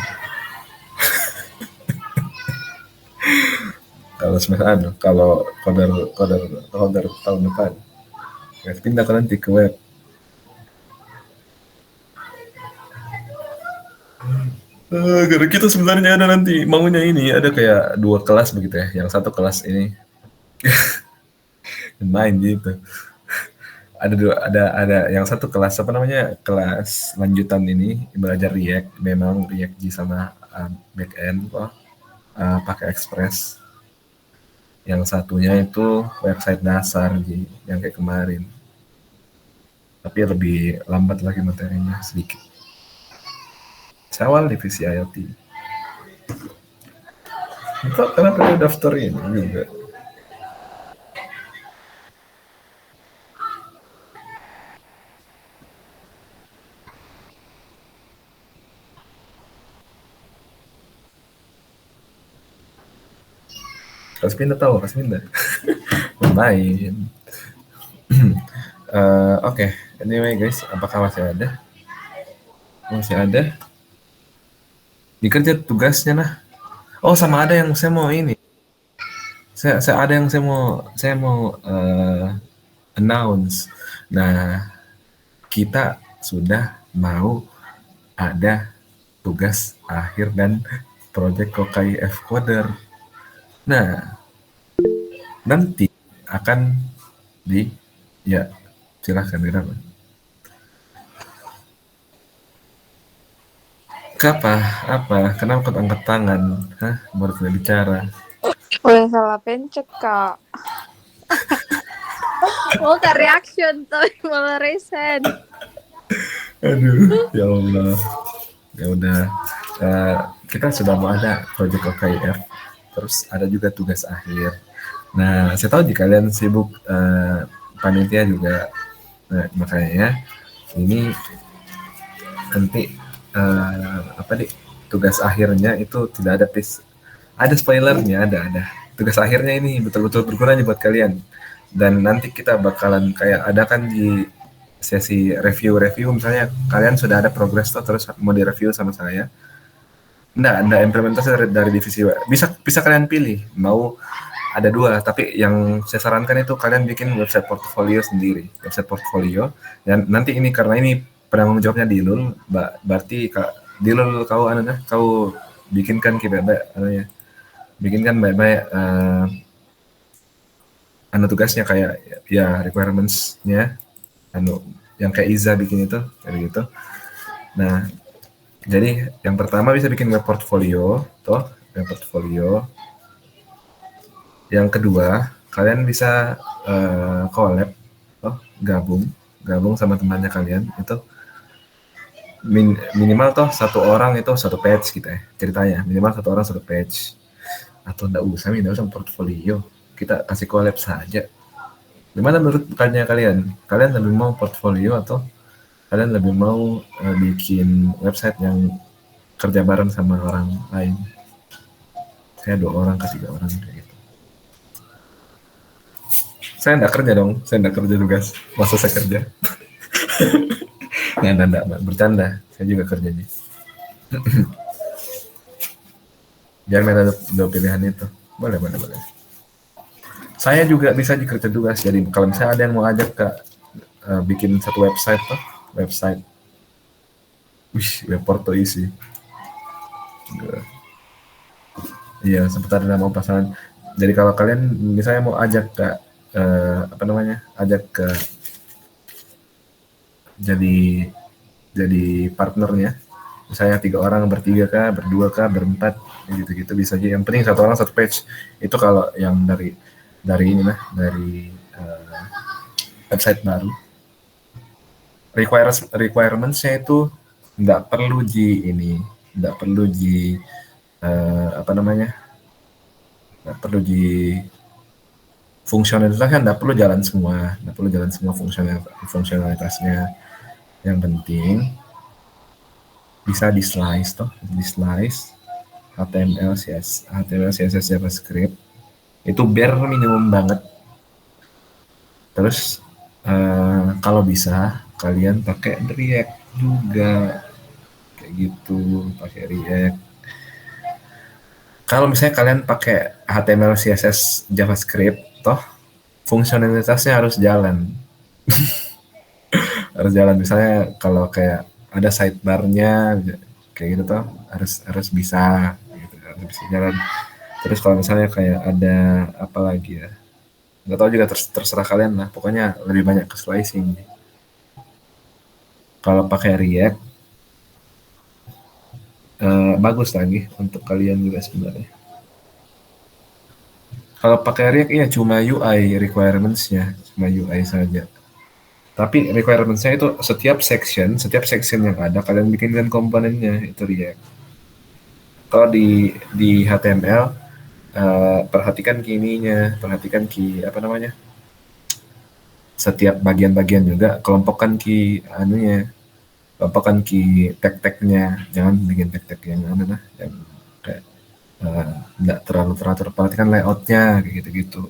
kalau semester kalau coder tahun depan saya pindah ke nanti ke web. Karena kita sebenarnya ada nanti maunya ini ada kayak 2 kelas begitu ya. Yang satu kelas ini main gitu. Ada yang satu kelas apa namanya, kelas lanjutan ini belajar React, memang React sama backend pakai Express. Yang satunya itu website dasar yang kayak kemarin, tapi lebih lambat lagi materinya sedikit. Awal divisi IoT. Entah kenapa dia daftar ini juga. Kasminda tahu, Kasminda. Bermain. Oke. Anyway guys, apakah masih ada? Masih ada? Dikerja tugasnya nah. Oh sama ada yang saya mau ini. Saya ada yang saya mau announce. Nah, kita sudah mau ada tugas akhir dan project Kokai F Coder. Nah, nanti akan ya silahkan Ira. Apa? Kenapa kau angkat tangan? Hah? Baru tidak bicara. Udah salah pencet, Kak. Mau ke reaction tapi malah resign. Aduh, ya Allah. Ya udah. Kita sudah mau ada project OKIF. Terus ada juga tugas akhir. Nah, saya tahu jika kalian sibuk panitia juga. Nah, makanya ini nanti tugas akhirnya itu tidak ada ada spoilernya, ada tugas akhirnya ini betul-betul berguna buat kalian. Dan nanti kita bakalan kayak ada kan di sesi review misalnya kalian sudah ada progress tuh terus mau direview sama saya. Nggak implementasi dari divisi bisa kalian pilih mau ada 2, tapi yang saya sarankan itu kalian bikin website portfolio sendiri, website portfolio. Dan nanti ini karena ini penanggung jawabnya Dilul, berarti Dilul kau bikinkan bikinkan baik-baik tugasnya kayak ya requirements-nya yang kayak Iza bikin itu kayak gitu. Nah, jadi yang pertama bisa bikin web portfolio, web portfolio. Yang kedua, kalian bisa collab, gabung sama temannya kalian itu minimal satu orang itu satu page gitu ya ceritanya, minimal satu orang satu page, atau enggak usah portfolio, kita kasih collab saja. Gimana menurut kalian lebih mau portfolio atau kalian lebih mau bikin website yang kerja bareng sama orang lain? Saya 2 orang ke 3 orang kayak gitu. Saya enggak kerja dong, saya enggak kerja tugas. Masa saya kerja? Enggak, bercanda. Saya juga kerja nih. Jangan ada 2 pilihan itu. Boleh. Saya juga bisa dikerja tugas. Jadi kalau misalnya ada yang mau ajak ke bikin satu website web porto isi. Iya, sempat ada mau pasangan. Jadi kalau kalian misalnya mau ajak ke ajak ke jadi partnernya. Misalnya 3 orang, bertiga kah, berdua kah, berempat, gitu-gitu bisa aja. Yang penting 1 orang 1 page. Itu kalau yang dari website baru. Requirements-nya itu nggak perlu fungsionalitasnya nggak perlu jalan semua fungsionalitasnya. Yang penting bisa di slice HTML, CSS, JavaScript itu bare minimum banget. Terus kalau bisa kalian pakai React juga kayak gitu, pakai React. Kalau misalnya kalian pakai HTML, CSS, JavaScript, toh fungsionalitasnya harus jalan. Harus jalan. Misalnya kalau kayak ada sidebar-nya kayak gitu toh harus bisa gitu, harus bisa jalan. Terus kalau misalnya kayak ada apa lagi ya, nggak tahu juga, terserah kalian lah, pokoknya lebih banyak ke slicing. Kalau pakai React bagus lagi untuk kalian juga sebenarnya. Kalau pakai React ya cuma UI requirements-nya, cuma UI saja. Tapi requirements-nya itu setiap section yang ada kalian bikinkan komponennya itu React. Kalau di HTML perhatikan setiap bagian-bagian juga kelompokkan tag-tagnya, jangan bikin tag-tag yang yang kayak nggak terlalu teratur. Perhatikan layoutnya kayak gitu-gitu.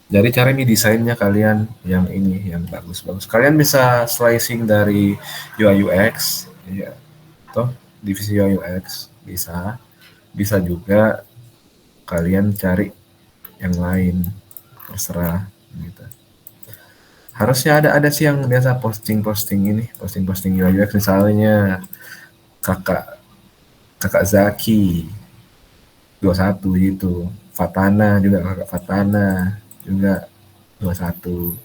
Jadi cari nih desainnya kalian yang bagus-bagus. Kalian bisa slicing dari UI UX, ya, toh divisi UI UX bisa juga kalian cari yang lain, terserah gitu. Harusnya ada sih yang biasa posting UI UX, misalnya kakak Zaki 21 gitu, kakak Fatana juga 21.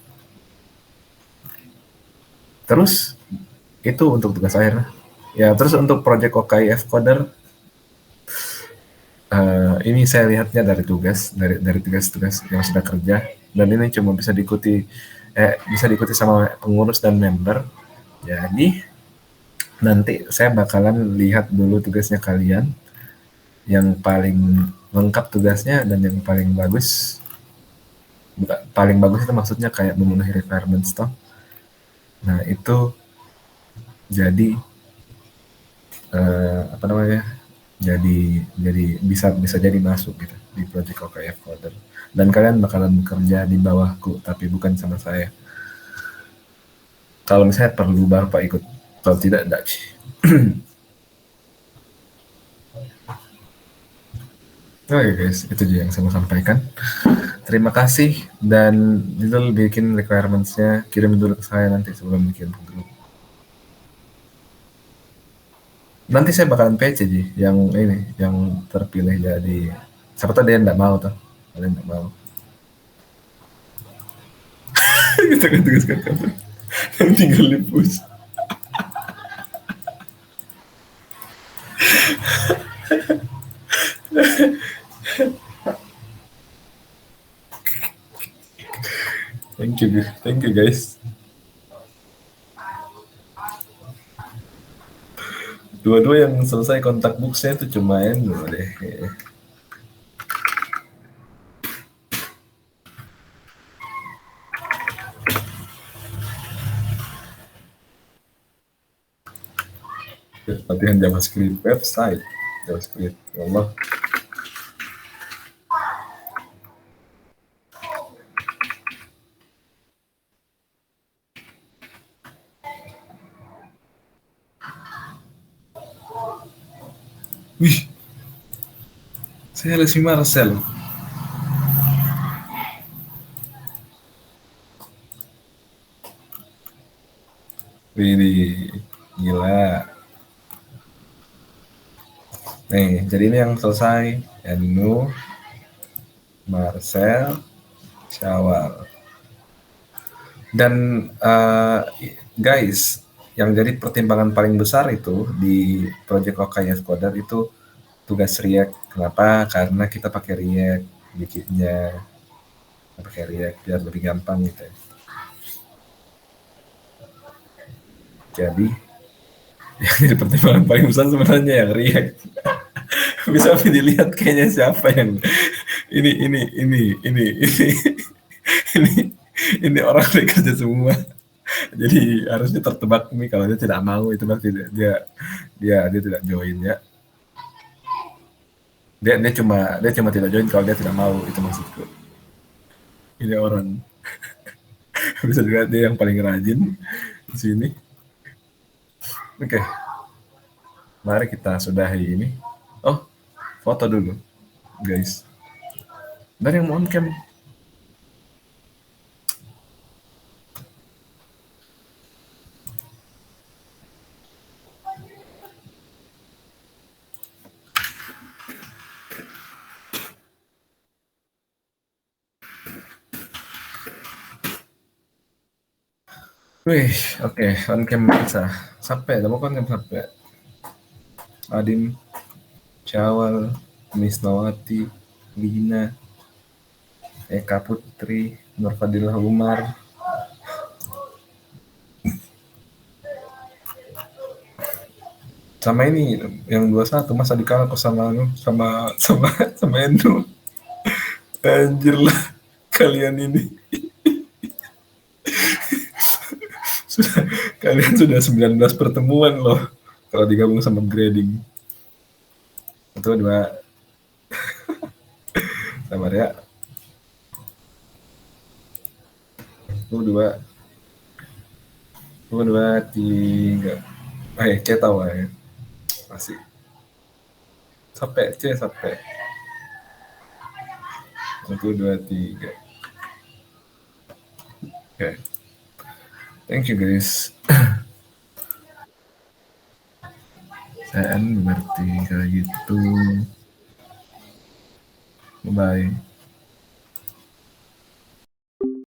Terus itu untuk tugas akhir ya. Terus untuk project OKIF Coder ini saya lihatnya dari tugas yang sudah kerja, dan ini cuma bisa diikuti sama pengurus dan member. Jadi nanti saya bakalan lihat dulu tugasnya kalian, yang paling lengkap tugasnya dan yang paling bagus itu maksudnya kayak memenuhi requirements toh. Nah itu jadi jadi bisa jadi masuk gitu di project OKF Coder, dan kalian bakalan bekerja di bawahku tapi bukan sama saya. Kalau misalnya perlu baru Pak ikut, kalau tidak enggak. Oke guys, itu juga yang saya mau sampaikan. Terima kasih, dan Lidl bikin requirements-nya, kirim dulu ke saya nanti sebelum bikin grup. Nanti saya bakalan PC yang terpilih jadi, siapa tahu dia enggak mau toh, kalian enggak mau. Kita kan tugas kantor, yang tinggal lipus. Thank you guys. Dua-dua yang selesai kontak book-nya itu cuma Endo deh. Latihan JavaScript website, JavaScript, Allah. Wih, saya Leslie Marcel. Wih, gila. Nih, jadi ini yang selesai. Enu, Marcel, Syawal. Dan guys, yang jadi pertimbangan paling besar itu di project OKS Coder itu tugas React. Kenapa? Karena kita pakai React bikinnya, pakai React biar lebih gampang gitu. Jadi yang jadi pertimbangan paling besar sebenarnya yang React. Bisa dilihat kayaknya siapa yang ini orang kerja semua. Jadi harusnya tertebak nih, kalau dia tidak mau itu berarti dia tidak join ya. Dia cuma tidak join kalau dia tidak mau, itu maksudku. Ini orang bisa dilihat dia yang paling rajin di sini. Oke. Mari kita sudahi ini. Oh, foto dulu, guys. Dan yang on cam. Wih, oke, on cam bisa. Sampai, mau on cam sampai. Adin, Syawal, Miss Nawati, Lina, Eka Putri, Nur Fadilah Umar. Sama ini yang 21 masa dikalah kok sama Endo. Anjir lah kalian ini. Kalian sudah 19 pertemuan loh kalau digabung sama grading. Itu 2. Sabar ya. Itu 2, 3. C tahu ya. Masih. Sampai C sampai. 1, 2, 3. Oke. Thank you guys. Saya mengerti kayak gitu. Bye.